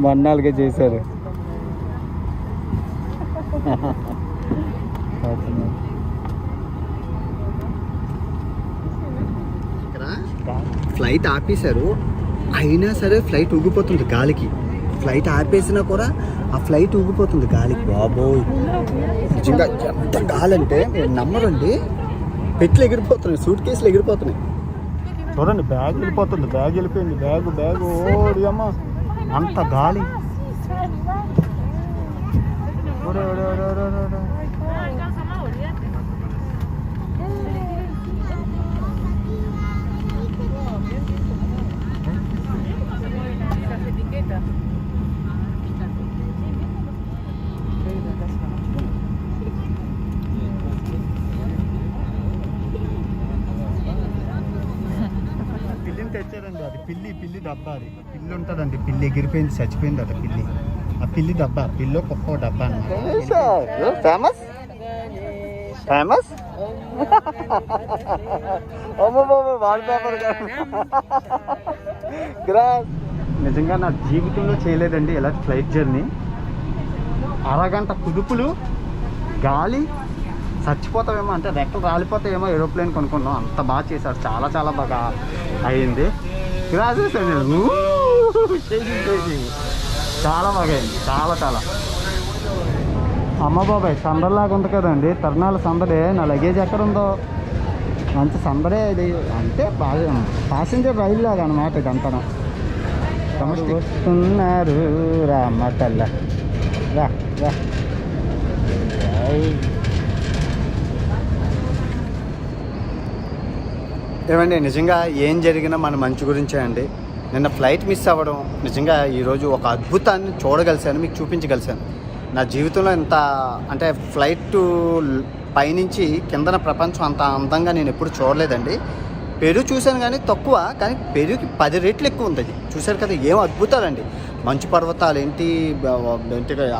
మన్నాళ్ళుగా చేశారు. ఫ్లైట్ ఆపేశారు, అయినా సరే ఫ్లైట్ ఊగిపోతుంది గాలికి. ఫ్లైట్ ఆపేసినా కూడా ఆ ఫ్లైట్ ఊగిపోతుంది గాలికి. బాబోయ్ నిజంగా ఎంత గాలి అంటే మీరు నమ్మరండి, పెట్లు ఎగిరిపోతున్నాయి, సూట్ కేసులు ఎగిరిపోతున్నాయి. చూడండి బ్యాగ్ వెళ్ళిపోతుంది, బ్యాగ్ వెళ్ళిపోయింది, బ్యాగ్ ఓడి అమ్మ, అంత గాలి. పిల్లిని తెచ్చారండి, అది పిల్లి డబ్బా, అది పిల్లి ఉంటుందండి, పిల్లి ఎగిరిపోయింది, చచ్చిపోయింది అట పిల్లి. ఆ పిల్లి డబ్బా, పిల్లో కుక్క డబ్బా అన్నమాట. ఫేమస్ ఫేమస్ నిజంగా నా జీవితంలో చేయలేదండి ఇలా ఫ్లైట్ జర్నీ. అరగంట కుదుపులు, గాలి, చచ్చిపోతామేమో అంటే రెక్కలు రాలిపోతాయేమో ఏరోప్లేన్ కొనుక్కున్నాం. అంత బాగా చేశారు, చాలా చాలా బాగా అయింది. చాలా బాగా అయింది, చాలా చాలా. అమ్మ బాబాయ్ సందడిలాగా ఉంది కదండి, తరుణాల సందడే. నా లగేజ్ ఎక్కడ ఉందో, మంచి సందడే ఇది. అంటే బాగా ప్యాసింజర్ రైలు లాగా అనమాట ఇదంతా. వస్తున్నారు రామటల్ల రా రా. ఏమండి నిజంగా ఏం జరిగినా మన మంచి గురించే అండి. నిన్న ఫ్లైట్ మిస్ అవ్వడం, నిజంగా ఈరోజు ఒక అద్భుతాన్ని చూడగలిసాను, మీకు చూపించగలిసాను. నా జీవితంలో ఇంత అంటే ఫ్లైట్ పైనుంచి కిందన ప్రపంచం అంత అందంగా నేను ఎప్పుడు చూడలేదండి. పెరుగు చూశాను కానీ తక్కువ, కానీ పెరుగుకి 10 రెట్లు ఎక్కువ ఉంది. అది చూశారు కదా, ఏం అద్భుతాలండి. మంచు పర్వతాలు ఏంటి,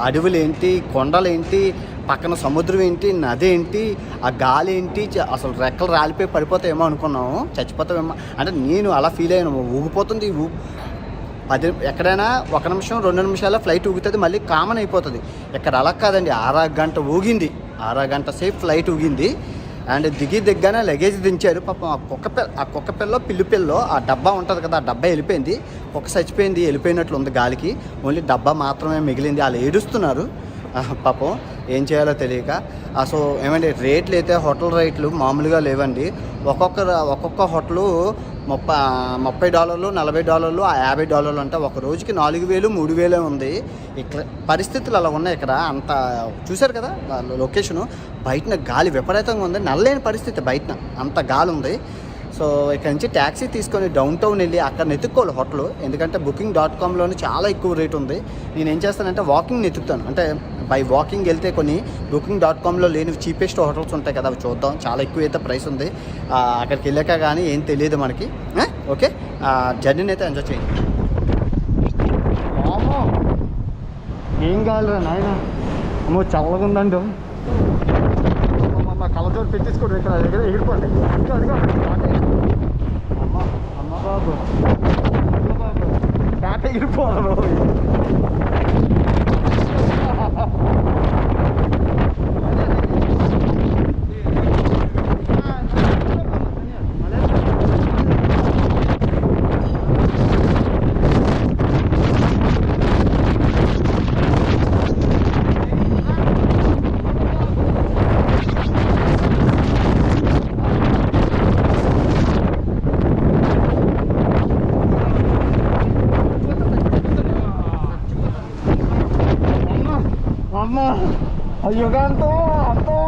అడవులు ఏంటి, కొండలు ఏంటి, పక్కన సముద్రం ఏంటి, నది ఏంటి, ఆ గాలి ఏంటి. అసలు రెక్కలు రాలిపోయి పడిపోతాయేమో అనుకున్నాము, చచ్చిపోతామేమో అంటే నేను అలా ఫీల్ అయ్యాను. ఊగిపోతుంది. ఎక్కడైనా 1 నిమిషం 2 నిమిషాల ఫ్లైట్ ఊగుతుంది, మళ్ళీ కామన్ అయిపోతుంది. ఇక్కడ అలా కాదండి, 6 గంట ఊగింది, 6 గంట సేపు ఫ్లైట్ ఊగింది. అండ్ దిగ్గానే లగేజ్ దించారు. పాపం ఆ కుక్క పిల్ల పిల్లి పిల్లో ఆ డబ్బా ఉంటుంది కదా, ఆ డబ్బా వెళ్ళిపోయింది. కుక్క చచ్చిపోయింది, వెళ్ళిపోయినట్లు ఉంది గాలికి. ఓన్లీ డబ్బా మాత్రమే మిగిలింది. వాళ్ళు ఏడుస్తున్నారు పాపం, ఏం చేయాలో తెలియక. సో ఏమండి రేట్లు అయితే హోటల్ రేట్లు మామూలుగా లేవండి. ఒక్కొక్క హోటలు $30, $40, $50 అంటే ఒక రోజుకి 4,000, 3,000 ఉంది. ఇక్కడ పరిస్థితులు అలా ఉన్నాయి. ఇక్కడ అంత చూశారు కదా లొకేషను. బయటన గాలి విపరీతంగా ఉంది, నల్లేని పరిస్థితి, బయటన అంత గాలి ఉంది. సో ఇక్కడ నుంచి ట్యాక్సీ తీసుకొని డౌన్ టౌన్ వెళ్ళి అక్కడ నెతుక్కోవాలి హోటల్. ఎందుకంటే booking.comలోనే చాలా ఎక్కువ రేట్ ఉంది. నేను ఏం చేస్తానంటే వాకింగ్ నెతుకుతాను. అంటే బై వాకింగ్ వెళ్తే కొన్ని booking.comలో లేని చీపెస్ట్ హోటల్స్ ఉంటాయి కదా, అవి చూద్దాం. చాలా ఎక్కువ అయితే ప్రైస్ ఉంది. అక్కడికి వెళ్ళాక కానీ ఏం తెలియదు మనకి. ఓకే, జర్నీని అయితే ఎంజాయ్ చేయండి. ఏం కావాలిరా నాయన, అమ్మో చల్లగా ఉందండి. కళ్ళజోడు పెట్టించుకోండి, ఇక్కడ దగ్గర ఎగిరిపోండి. అమ్మ బాబు క్యాట్ ఎగిరిపోవాలి బాబు. అయ్యో కాంతం అర్థం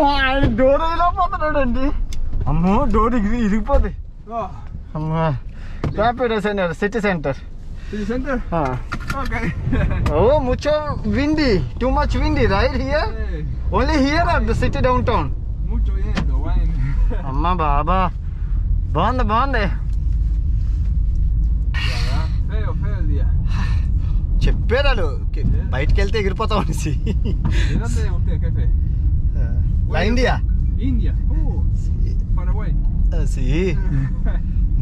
ఆయన డోర్ అయిపోతున్నాడండి. అమ్మో డోర్ ఇరిగిపోతుంది. అమ్మా Rapido centre city centre. Oh mucho windy, too much windy right here? Only here or the city downtown? Mucho viento, wine. అమ్మా బాబా బాగుంది. Feo el día. చెప్పారు వాళ్ళు బయటికి వెళ్తే ఎగిరిపోతాం అనేసి. ¿De dónde es usted, jefe? La India. India. Paraguay. Sí.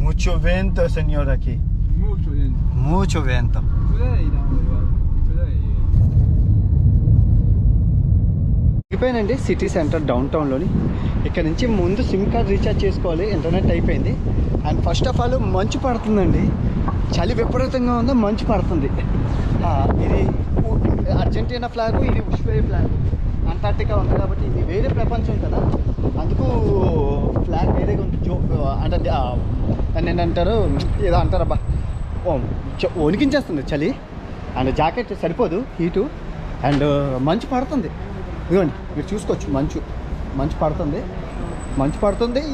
Mucho viento, señor, aquí. Mucho viento. Mucho viento. Today, no, igual. Today. అయిపోయానండి city centre down టౌన్లోని. ఇక్కడ నుంచి ముందు సిమ్ కార్డ్ రీఛార్జ్ చేసుకోవాలి, ఇంటర్నెట్ అయిపోయింది. అండ్ ఫస్ట్ ఆఫ్ ఆల్ మంచు పడుతుందండి, చలి విపరీతంగా ఉంది, మంచు పడుతుంది. ఇది అర్జెంటీనా ఫ్లాగు, ఇది ఉష్వేయ ఫ్లాగ్. అంటార్టికా ఉంది కాబట్టి ఇది వేరే ప్రపంచం కదా, అందుకు ఫ్లాగ్ వేరేగా ఉంది. అంటే దాన్ని ఏంటంటారు, ఏదో అంటారబ్బా, వణికించేస్తుంది చలి. అండ్ జాకెట్ సరిపోదు హీటు. అండ్ మంచు పడుతుంది, ఇదిగోండి మీరు చూసుకోవచ్చు. మంచు పడుతుంది.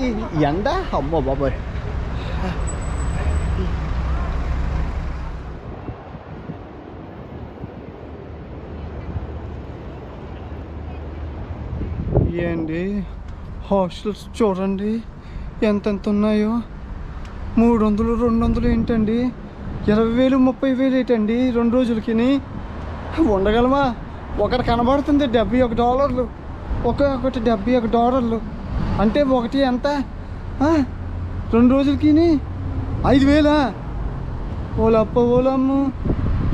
ఈ ఎండ అమ్మో బాబాయ్. ఏంటి హాస్టల్స్ చూడండి ఎంతెంత ఉన్నాయో. 300, 200 ఏంటండి, 20,000, 30,000 ఏంటండి 2 రోజులకి. ఉండగలమా? ఒకటి కనబడుతుంది $71, ఒక్కొక్కటి $71. అంటే ఒకటి ఎంత? 2 రోజులకి 5,000. ఓలమ్ము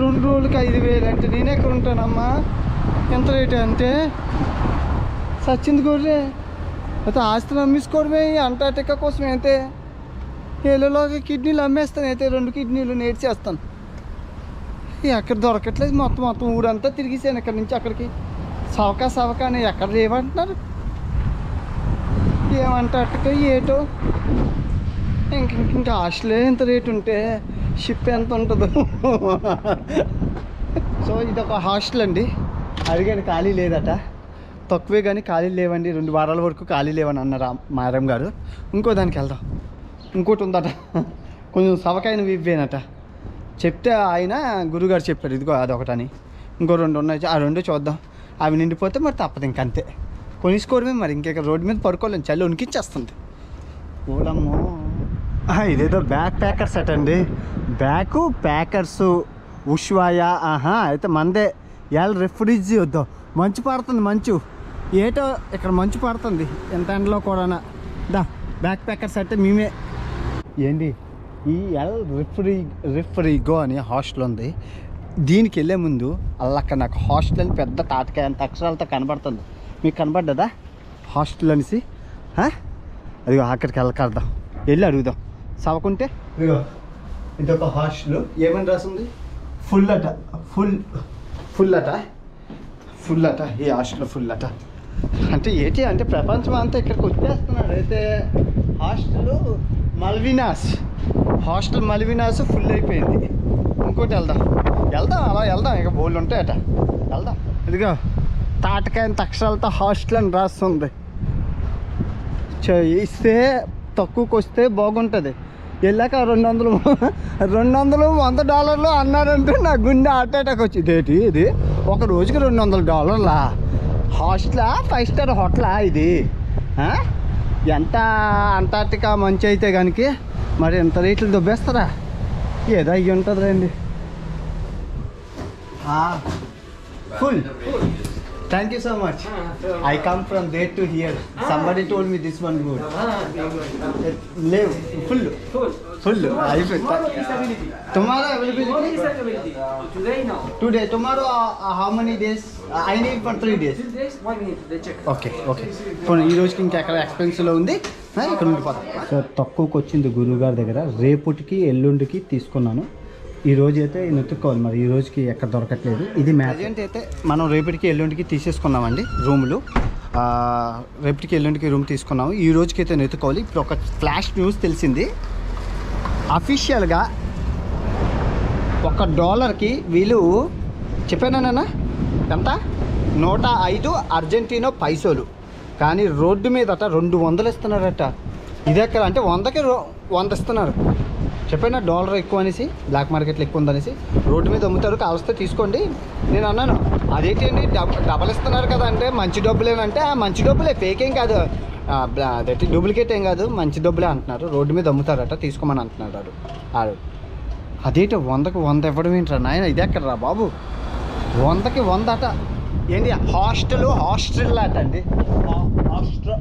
2 రోజులకి 5,000 అంటే నేను ఎక్కడ ఉంటానమ్మా? ఎంత రేటు అంటే సచ్చింది గొర్రె. అయితే ఆస్తిని అమ్మేసుకోవడమే అంటార్టికా కోసం. అయితే ఏళ్ళలోకి కిడ్నీలు అమ్మేస్తాను, అయితే 2 కిడ్నీలు నేర్చేస్తాను. ఎక్కడ దొరకట్లేదు, మొత్తం ఊరంతా తిరిగేసాను ఇక్కడి నుంచి అక్కడికి. సవకా అని ఎక్కడ లేవంటున్నారు. ఏమంటార్టికా ఏటో. ఇంకా హాస్టలే ఇంత రేటు ఉంటే షిప్ ఎంత ఉంటుందో. సో ఇదొక హాస్టల్ అండి. అడిగాను ఖాళీ లేదట, తక్కువే కానీ ఖాళీ లేవండి, 2 వారాల వరకు ఖాళీ లేవని అన్నారు మేడం గారు. ఇంకో దానికి వెళ్దాం, ఇంకోటి ఉందట, కొంచెం సవకాయన ఇవ్వేనట. చెప్తే ఆయన గురుగారు చెప్పారు ఇదిగో అదొకటని. ఇంకో 2 ఉన్నాయి, ఆ 2 చూద్దాం. అవి నిండిపోతే మరి తప్పదు ఇంకంతే, కొనిసుకోవడమే మరి. ఇంకెక్కడ రోడ్డు మీద పడుకోలేము, చలి ఉనికిచ్చేస్తుంది. ఓలమ్మో ఇదేదో బ్యాక్ ప్యాకర్స్ అట అండి. ప్యాకర్స్ ఉష్వాయా. అయితే మందే రెఫ్రిజ్ వద్దాం. మంచు పడుతుంది, ఏటో ఇక్కడ మంచు పడుతుంది ఎంత ఎండలో కూడా. బ్యాక్ ప్యాకర్స్ అంటే మేమే. ఏంటి ఈ రిఫ్రిగో అని హాస్టల్ ఉంది. దీనికి వెళ్ళే ముందు అక్కడ నాకు హాస్టల్ అని పెద్ద తాటకాయ అంత అక్షరాలతో కనబడుతుంది. మీకు కనబడ్డదా హాస్టల్ అనేసి? అదిగో అక్కడికి వెళ్ళకడదాం, వెళ్ళి అడుగుదాం. సవకుంటే ఇదిగో ఇదొక హాస్టల్. ఏమని రాసింది? ఫుల్ అట. ఈ హాస్టల్ ఫుల్ అట. అంటే ఏంటి అంటే ప్రపంచం అంతా ఇక్కడికి వచ్చేస్తున్నాడు. అయితే హాస్టల్ మల్వినాస్ ఫుల్ అయిపోయింది. ఇంకోటి వెళ్దాం అలా వెళ్దాం. ఇక బోళ్ళు ఉంటాయట, వెళ్దాం. ఇదిగో తాటకాయంత అక్షరాలతో హాస్టల్ అని రాస్తుంది. ఇస్తే తక్కువకి వస్తే బాగుంటుంది. వెళ్ళాక $200 అన్నారంటే నా గుండె హార్ట్ అటాక్ వచ్చింది. ఏంటి ఇది, ఒక రోజుకి $200 హాస్టలా? 5 స్టార్ హోటలా ఇది? ఎంత అంటార్టికా మంచి అయితే కనుక మరి ఎంత రేట్లు దొబ్బేస్తారా? ఏదో అయ్యి ఉంటుంది రండి. Full. Thank you so much. I come from there to here. Somebody told me this one good. Live full. Tomorrow availability? Today no. Today. Tomorrow how many days? I need for 3 days. 2 days, 1 minute. They check. Okay. ఈ రోజుకి ఇంకెక్కడ ఎక్స్పెన్సివ్లో ఉంది, ఇక్కడ ఉండిపోతాం. So తక్కువకి వచ్చింది గురువుగారి దగ్గర. రేపటికి ఎల్లుండికి తీసుకున్నాను. ఈ రోజు అయితే వెతుక్కోవాలి, మరి ఈ రోజుకి ఎక్కడ దొరకట్లేదు. ఇది మ్యాజియంట్ అయితే మనం రేపటికి ఎల్లుండికి తీసేసుకున్నామండి రూములు. రేపటికి ఎల్లుండికి రూమ్ తీసుకున్నాము. ఈ రోజుకి అయితే వెతుక్కోవాలి. ఇప్పుడు ఒక ఫ్లాష్ న్యూస్ తెలిసింది. అఫీషియల్గా $1కి వీళ్ళు చెప్పానా ఎంత 105 అర్జెంటీనా పైసలు. కానీ రోడ్డు మీదట 200 ఇస్తున్నారట. ఇది ఎక్కడ అంటే 100కి 100 ఇస్తున్నారు. చెప్పాను $1 ఎక్కువ అనేసి, బ్లాక్ మార్కెట్లో ఎక్కువ ఉందనేసి. రోడ్డు మీద అమ్ముతారు, కావలిస్తే తీసుకోండి. నేను అన్నాను అదేంటి అండి డబల్ ఇస్తున్నారు కదా అంటే మంచి డబ్బులేనంటే మంచి డబ్బులే, ఫేక్ ఏం కాదు, అదేంటి డూప్లికేట్ ఏం కాదు, మంచి డబ్బులే అంటున్నారు. రోడ్డు మీద అమ్ముతారట, తీసుకోమని అంటున్నాడు ఆడు. అదేంటి 100కి 100 ఇవ్వడం ఏంట్రా నాయన, ఇది ఎక్కడరా బాబు, 100కి 100 అట. ఏంటి హాస్టల్ అట అండి,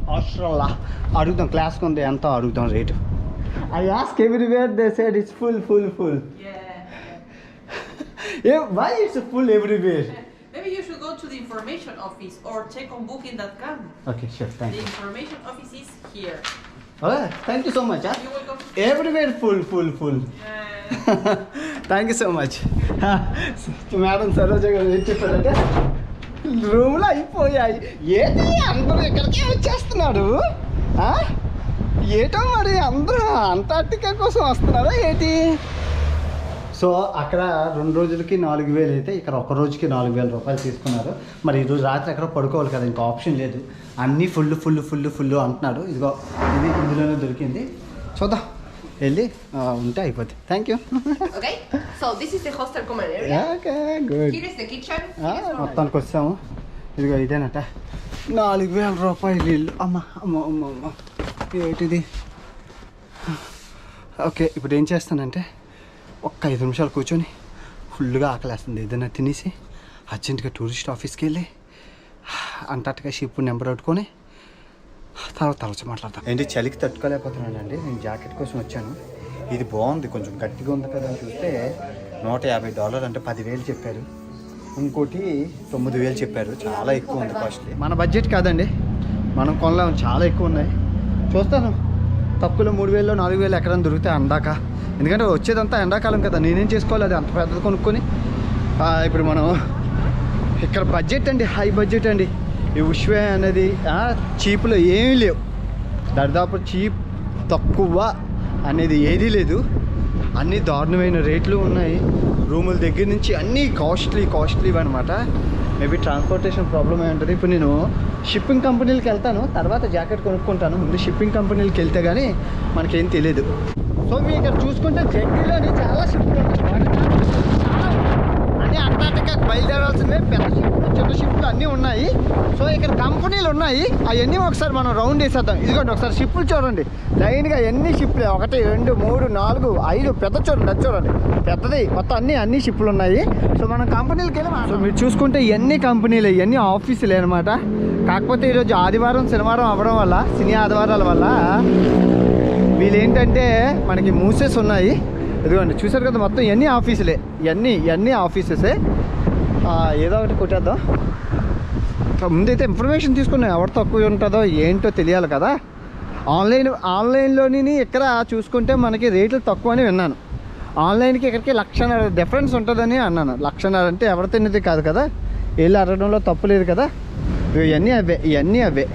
హాస్టల్ అడుగుతాం, క్లాస్కి ఉంది ఎంత అడుగుతాం rate. I ask everywhere, they said it's full. Yeah, why it's full everywhere? Maybe you should go to the information office or check on booking.com. Okay, sure, thank The you. information office is here. Oh, thank you so much. Huh? You're welcome. Everywhere full. Thank you so much. Madam Saroja గారు ఏం చెప్పారంటే రూమ్లో అయిపోయాయి. ఏంటి అందరూ ఇక్కడికే వచ్చేస్తున్నాడు, ఏటో మరి అందరూ అంటార్టికా కోసం వస్తున్నారా ఏంటి? సో అక్కడ 2 రోజులకి 4,000 అయితే ఇక్కడ ఒక రోజుకి 4,000 రూపాయలు తీసుకున్నారు. మరి ఈరోజు రాత్రి ఎక్కడ పడుకోవాలి కదా, ఇంకా ఆప్షన్ లేదు. అన్నీ ఫుల్ అంటున్నాడు. ఇదిగో ఇది ఇందులోనే దొరికింది, చూద్దాం వెళ్ళి ఉంటే అయిపోద్ది. Thank you. Okay, so this is the hostel common area. Okay good. Here is the kitchen. మొత్తానికి వచ్చాము. ఇదిగో ఇదేనట 4,000 రూపాయలు ఇల్లు. అమ్మ ఏంటిది? ఓకే, ఇప్పుడు ఏం చేస్తానంటే ఒక్క 5 నిమిషాలు కూర్చొని ఫుల్గా ఆకలేస్తుంది, ఏదైనా తినేసి అర్జెంటుగా టూరిస్ట్ ఆఫీస్కి వెళ్ళి అంటార్టికా షిప్ నెంబర్ పెట్టుకొని తర్వాత మాట్లాడతాం. ఏంటి చలికి తట్టుకోలేకపోతున్నానండి. నేను జాకెట్ కోసం వచ్చాను. ఇది బాగుంది, కొంచెం గట్టిగా ఉంది కదా అని చూస్తే $150 అంటే 10,000 చెప్పారు. ఇంకోటి 9,000 చెప్పారు. చాలా ఎక్కువ ఉంది, కాస్ట్లీ. మన బడ్జెట్ కాదండి, మనం కొనలేము, చాలా ఎక్కువ ఉన్నాయి. చూస్తాను తక్కువలో 3,000 4,000 ఎక్కడైనా దొరికితే అందాక. ఎందుకంటే వచ్చేదంతా ఎండాకాలం కదా, నేనేం చేసుకోవాలి, అది అంత పెద్దది కొనుక్కొని. ఇప్పుడు మనం ఇక్కడ బడ్జెట్ అండి, హై బడ్జెట్ అండి. ఈ ఉష్వే అనేది చీప్లో ఏమీ లేవు, దాదాపు చీప్ తక్కువ అనేది ఏదీ లేదు. అన్నీ దారుణమైన రేట్లు ఉన్నాయి. రూముల దగ్గర నుంచి అన్నీ కాస్ట్లీ అనమాట. మేబీ ట్రాన్స్పోర్టేషన్ ప్రాబ్లమ్ అయి ఉంటుంది. ఇప్పుడు నేను షిప్పింగ్ కంపెనీలకి వెళ్తాను, తర్వాత జాకెట్ కొనుక్కుంటాను. ముందు షిప్పింగ్ కంపెనీలకి వెళ్తే కానీ మనకేం తెలియదు. సో మీరు ఇక్కడ చూసుకుంటే జెట్టీలోని చాలా షిప్లు అన్నీ అంటార్టికాకి బయలుదేరాల్సినవి. పెద్ద షిప్లు చిన్న షిప్లు అన్నీ ఉన్నాయి. సో ఇక్కడ కంపెనీలు ఉన్నాయి, అవన్నీ ఒకసారి మనం రౌండ్ వేసేద్దాం. ఇదిగోండి ఒకసారి షిప్లు చూడండి, లైన్గా ఎన్ని షిప్లే, 1 2 3 4 5 పెద్ద చూడండి, అది చూడండి పెద్దది. మొత్తం అన్ని షిప్లు ఉన్నాయి. సో మనం కంపెనీలకి వెళ్ళి సో మీరు చూసుకుంటే ఇవన్నీ కంపెనీలు, ఇవన్నీ ఆఫీసులే అనమాట. కాకపోతే ఈరోజు ఆదివారం శనివారం అవ్వడం వల్ల, సినీ ఆదివారాల వల్ల వీళ్ళు ఏంటంటే మనకి మూసేసి ఉన్నాయి. ఇదిగోండి చూసారు కదా, మొత్తం ఇవన్నీ ఆఫీసులే, ఇవన్నీ ఆఫీసెసే. ఏదో ఒకటి కొట్టేద్దాం. ముందైతే ఇన్ఫర్మేషన్ తీసుకున్నాం, ఎవరు తక్కువ ఉంటుందో ఏంటో తెలియాలి కదా. ఆన్లైన్లోని ఇక్కడ చూసుకుంటే మనకి రేట్లు తక్కువ అని విన్నాను. ఆన్లైన్కి ఇక్కడికి 1,50,000 డిఫరెన్స్ ఉంటుందని అన్నాను. 1,50,000 అంటే ఎవరు తినేది కాదు కదా, వెళ్ళి అడగడంలో తప్పు లేదు కదా. ఇవన్నీ అవే.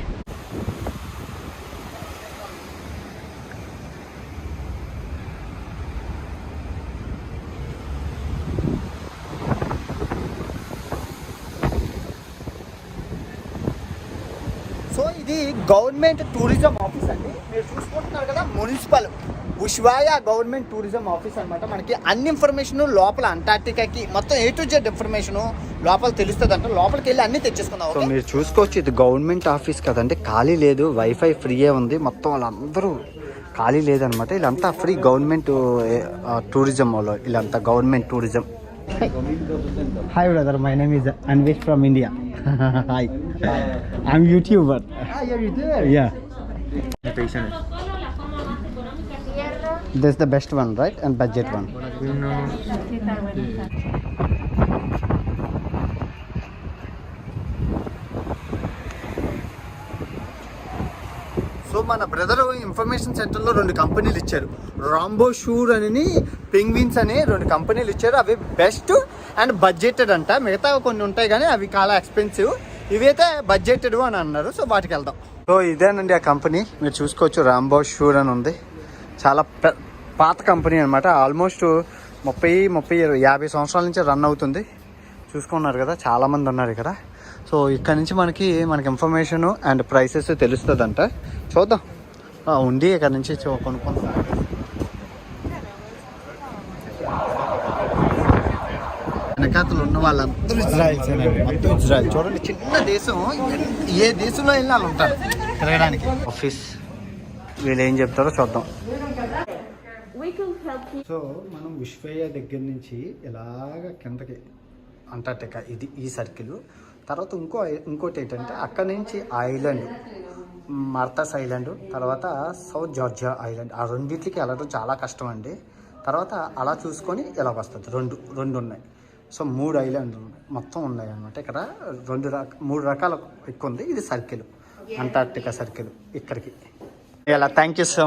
సో ఇది గవర్నమెంట్ టూరిజం ఆఫీస్ అండి. మీరు చూసుకుంటున్నారు కదా, మున్సిపల్ ఉష్వాయా గవర్నమెంట్ టూరిజం ఆఫీస్ అనమాట. మనకి అన్ని ఇన్ఫర్మేషన్ లోపల అంటార్టికాకి మొత్తం A to Z ఇన్ఫర్మేషన్ లోపల తెలుస్తుంది అంట. లోపలికి వెళ్ళి అన్ని తెచ్చేసుకుందాం. సో మీరు చూసుకోవచ్చు, ఇది గవర్నమెంట్ ఆఫీస్ కదండి, ఖాళీ లేదు, వైఫై ఫ్రీయే ఉంది. మొత్తం వాళ్ళందరూ ఖాళీ లేదనమాట. వీళ్ళంతా ఫ్రీ గవర్నమెంట్ టూరిజం వాళ్ళు, వీళ్ళంతా government tourism. Hi brother, my name is Anvesh from India. Hi, I'm YouTuber. Yeah, this is the best one, right? And budget one. So మన బ్రదర్ ఇన్ఫర్మేషన్ సెంటర్లో 2 కంపెనీలు ఇచ్చారు. రాంబో షూర్ అని, పెంగ్విన్స్ అని 2 కంపెనీలు ఇచ్చారు. అవి బెస్ట్ అండ్ బడ్జెటెడ్ అంట. మిగతా కొన్ని ఉంటాయి కానీ అవి చాలా ఎక్స్పెన్సివ్. ఇవైతే బడ్జెటెడ్ అని అన్నారు. సో వాటికి వెళ్దాం. సో ఇదేనండి ఆ కంపెనీ, మీరు చూసుకోవచ్చు. రాంబో షూర్ అని ఉంది. చాలా పాత కంపెనీ అనమాట. ఆల్మోస్ట్ 30 50 సంవత్సరాల నుంచి రన్ అవుతుంది. చూసుకున్నారు కదా, చాలామంది ఉన్నారు ఇక్కడ. సో ఇక్కడ నుంచి మనకి ఇన్ఫర్మేషను అండ్ ప్రైసెస్ తెలుస్తుందంట. చూద్దాం, ఉండి ఇక్కడ నుంచి కొనుక్కుందాం. వెనకాతలు ఉన్న వాళ్ళందరూ ఇజ్రాయిల్స్, మొత్తం ఇజ్రాయిల్. చూడండి, చిన్న దేశం, ఏ దేశంలో వెళ్ళినా వాళ్ళు ఉంటారు తిరగడానికి. ఆఫీస్ వీళ్ళు ఏం చెప్తారో చూద్దాం. సో మనం విశ్వయ్య దగ్గర నుంచి ఇలాగ కిందకి అంటార్టికా, ఇది ఈ సర్కిల్. తర్వాత ఇంకోటి ఏంటంటే అక్కడ నుంచి ఐలాండ్ మార్తాస్ ఐలాండ్, తర్వాత సౌత్ జార్జియా ఐలాండ్. ఆ రెండింటికి వెళ్ళడం చాలా కష్టం అండి. తర్వాత అలా చూసుకొని ఇలా వస్తుంది. రెండు ఉన్నాయి. సో 3 ఐలాండ్లు మొత్తం ఉన్నాయి అన్నమాట. ఇక్కడ 3 రకాల ఎక్కువ ఉంది. ఇది సర్కిల్, అంటార్టికా సర్కిల్ ఇక్కడికి. ఇలా thank you so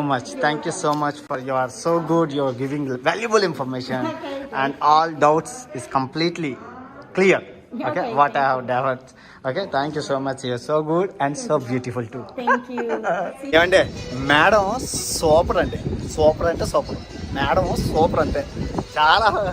much for you are so good, you are giving valuable information and all doubts is completely clear. Okay, what I have done. Okay, thank you so much. You're so good and so beautiful too. Thank you. ఏమంటే madam super అంటే super madam super అంటే చాలా మంది.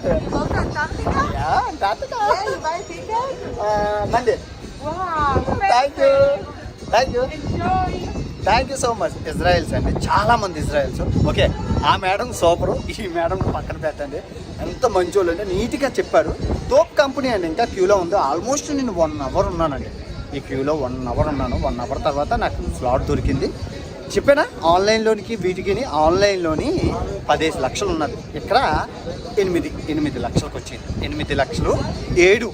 Thank you so much. Israel's అండి, చాలా మంది Israel's. Okay, ఆ madam super, ఈ మేడం పక్కన పెట్టండి. ఎంత మంచోళ్ళు అంటే నీట్గా చెప్పారు. తోప్ కంపెనీ అండి. ఇంకా క్యూలో ఉంది. ఆల్మోస్ట్ నేను 1 అవర్ ఉన్నానండి ఈ క్యూలో. 1 అవర్ ఉన్నాను. 1 అవర్ తర్వాత నాకు స్లాట్ దొరికింది. చెప్పానా, ఆన్లైన్లోనికి వీటికి ఆన్లైన్లోని 15 లక్షలు ఉన్నది. ఇక్కడ 8 లక్షలకు వచ్చింది. 8 లక్షలు 7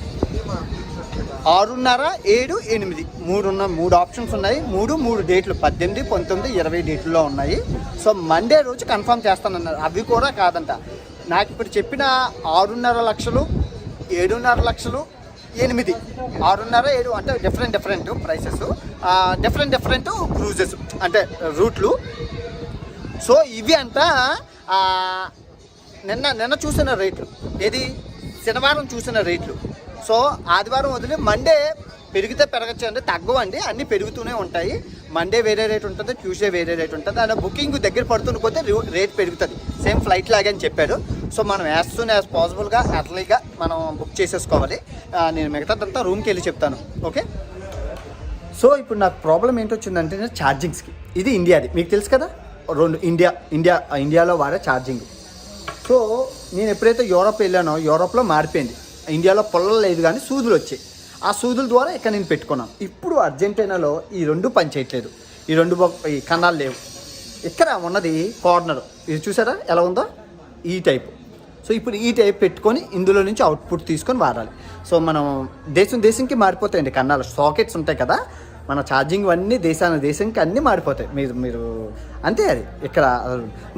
6.5 7 8 3 ఆప్షన్స్ ఉన్నాయి. 3 డేట్లు 18 19 20 డేట్లలో ఉన్నాయి. సో మండే రోజు కన్ఫర్మ్ చేస్తానన్నారు. అవి కూడా కాదంట. నాకు ఇప్పుడు చెప్పిన 6.5 లక్షలు 7.5 లక్షలు 8 6.5 7 అంటే డిఫరెంట్ ప్రైసెస్, డిఫరెంట్ క్రూజెస్ అంటే రూట్లు. సో ఇవి అంతా నిన్న చూసిన రేట్లు, ఏది శనివారం చూసిన రేట్లు. సో ఆదివారం వదిలి మండే పెరిగితే పెరగచ్చు అండి, తగ్గవండి, అన్నీ పెరుగుతూనే ఉంటాయి. మండే వేరే రేట్ ఉంటుంది, ట్యూస్డే వేరే రేట్ ఉంటుంది. అలా బుకింగ్ దగ్గర పడుతున్న కొద్దీ రేట్ పెరుగుతుంది. సేమ్ ఫ్లైట్ లాగే అని చెప్పారు. సో మనం యాజ్ సూన్ యాజ్ పాసిబుల్గా అర్లీగా మనం బుక్ చేసేసుకోవాలి. నేను మిగతాదంతా రూమ్కి వెళ్ళి చెప్తాను. ఓకే, సో ఇప్పుడు నాకు ప్రాబ్లం ఏంటొచ్చిందంటే ఛార్జింగ్స్కి. ఇది ఇండియాది, మీకు తెలుసు కదా, 2 ఇండియాలో వాడే ఛార్జింగ్. సో నేను ఎప్పుడైతే యూరోప్ వెళ్ళానో యూరోప్లో మారిపోయింది. ఇండియాలో పొల్లలు లేదు కానీ సూదులు వచ్చాయి. ఆ సూదుల ద్వారా ఇక్కడ నేను పెట్టుకున్నాను. ఇప్పుడు అర్జెంటీనాలో ఈ 2 పని చేయట్లేదు. ఈ కన్నాలు లేవు. ఇక్కడ ఉన్నది కార్నర్, ఇది చూసారా ఎలా ఉందో, ఈ టైపు. సో ఇప్పుడు ఈ టైప్ పెట్టుకొని ఇందులో నుంచి అవుట్పుట్ తీసుకొని వాడాలి. సో మనం దేశంకి మారిపోతాయండి కన్నాలు. సాకెట్స్ ఉంటాయి కదా, మన ఛార్జింగ్ అన్నీ దేశానికి అన్నీ మారిపోతాయి. మీరు అంతే. అది ఇక్కడ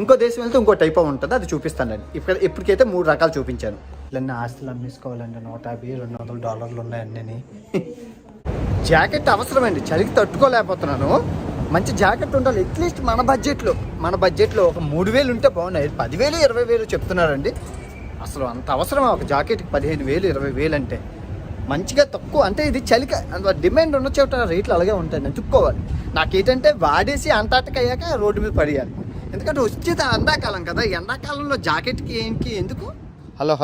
ఇంకో దేశం వెళ్తే ఇంకో టైప్ ఉంటుంది, అది చూపిస్తానండి. ఇప్పటికైతే 3 రకాలు చూపించాను. ఇట్లన్నీ ఆస్తులు అమ్మేసుకోవాలండి. $150-200 ఉన్నాయండి. జాకెట్ అవసరమండి, చలికి తట్టుకోలేకపోతున్నాను. మంచి జాకెట్ ఉండాలి. అట్లీస్ట్ మన బడ్జెట్లో ఒక 3,000 ఉంటే బాగున్నాయి. 10,000 20,000 చెప్తున్నారండి. అసలు అంత అవసరమా ఒక జాకెట్కి? 15,000 20,000 అంటే మంచిగా తక్కువ. అంటే ఇది చలిక డిమాండ్ ఉన్న చోట రేట్లు అలాగే ఉంటాయి. నేను తుక్కోవాలి. నాకేంటంటే వాడేసి అంటార్టికా అయ్యాక రోడ్డు మీద పడేయాలి. ఎందుకంటే వచ్చేది ఎండాకాలం కదా, ఎండాకాలంలో జాకెట్కి ఏంటి ఎందుకు. హలో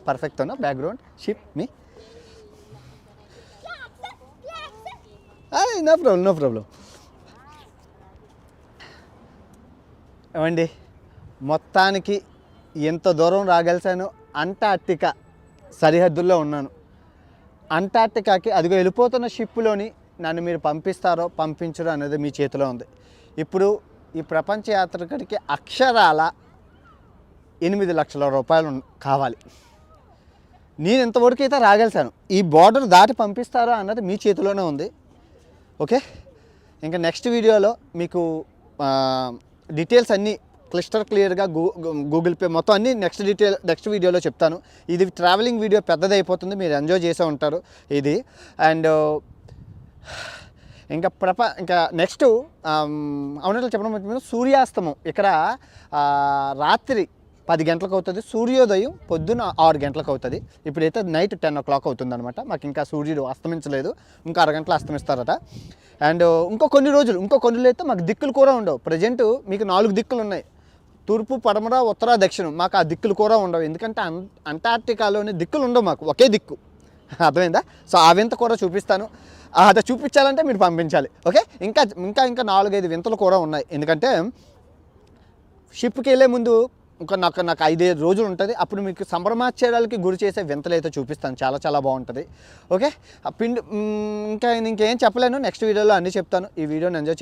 పర్ఫెక్ట్ అన్నా బ్యాక్గ్రౌండ్ షిప్ మీ. No problem. ఏమండి, మొత్తానికి ఎంత దూరం రాగలిసాను. అంటార్టికా సరిహద్దుల్లో ఉన్నాను. అంటార్టికాకి అదిగో వెళ్ళిపోతున్న షిప్లోని నన్ను మీరు పంపిస్తారో పంపించరో అనేది మీ చేతిలో ఉంది. ఇప్పుడు ఈ ప్రపంచ యాత్రికుడికి అక్షరాల $8 లక్షల కావాలి. నేను ఇంతవరకు అయితే రాగలిసాను. ఈ బార్డర్ దాటి పంపిస్తారో అన్నది మీ చేతిలోనే ఉంది. ఓకే, ఇంకా నెక్స్ట్ వీడియోలో మీకు డీటెయిల్స్ అన్నీ క్లియర్గా గూగుల్ పే మొత్తం అన్నీ నెక్స్ట్ వీడియోలో చెప్తాను. ఇది ట్రావెలింగ్ వీడియో పెద్దది అయిపోతుంది, మీరు ఎంజాయ్ చేసే ఉంటారు ఇది. అండ్ ఇంకా నెక్స్ట్ అవునట్లు చెప్పడం మర్చిపోయాను, సూర్యాస్తమం ఇక్కడ రాత్రి 10 గంటలకు అవుతుంది, సూర్యోదయం పొద్దున 6 గంటలకు అవుతుంది. ఇప్పుడైతే నైట్ 10 o'clock అవుతుంది అనమాట. మాకు ఇంకా సూర్యుడు అస్తమించలేదు, ఇంకా 6 గంటలు అస్తమిస్తారట. అండ్ ఇంకో కొన్ని రోజులు అయితే మాకు దిక్కులు కూడా ఉండవు. ప్రజెంట్ మీకు 4 దిక్కులు ఉన్నాయి. తూర్పు పడమర ఉత్తర దక్షిణం మాకు ఆ దిక్కులు కూడా ఉండవు, ఎందుకంటే అంటార్టికాలోని దిక్కులు ఉండవు, మాకు ఒకే దిక్కు. అర్థమైందా? సో ఆ వింత కూడా చూపిస్తాను. అది చూపించాలంటే మీరు పంపించాలి. ఓకే, ఇంకా ఇంకా ఇంకా 4-5 వింతలు కూడా ఉన్నాయి. ఎందుకంటే షిప్కి వెళ్ళే ముందు నాకు 5-7 రోజులు ఉంటుంది. అప్పుడు మీకు సంభ్రమాశ్చర్యాలకి గురి చేసే వింతలు అయితే చూపిస్తాను. చాలా చాలా బాగుంటుంది. ఓకే, ఆ పిండి ఇంకేం చెప్పలేను. నెక్స్ట్ వీడియోలో అన్నీ చెప్తాను. ఈ వీడియోని ఎంజాయ్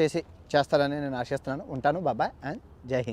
చేస్తారని నేను ఆశిస్తున్నాను. ఉంటాను. బాబాయ్ అండ్ జై హింద్.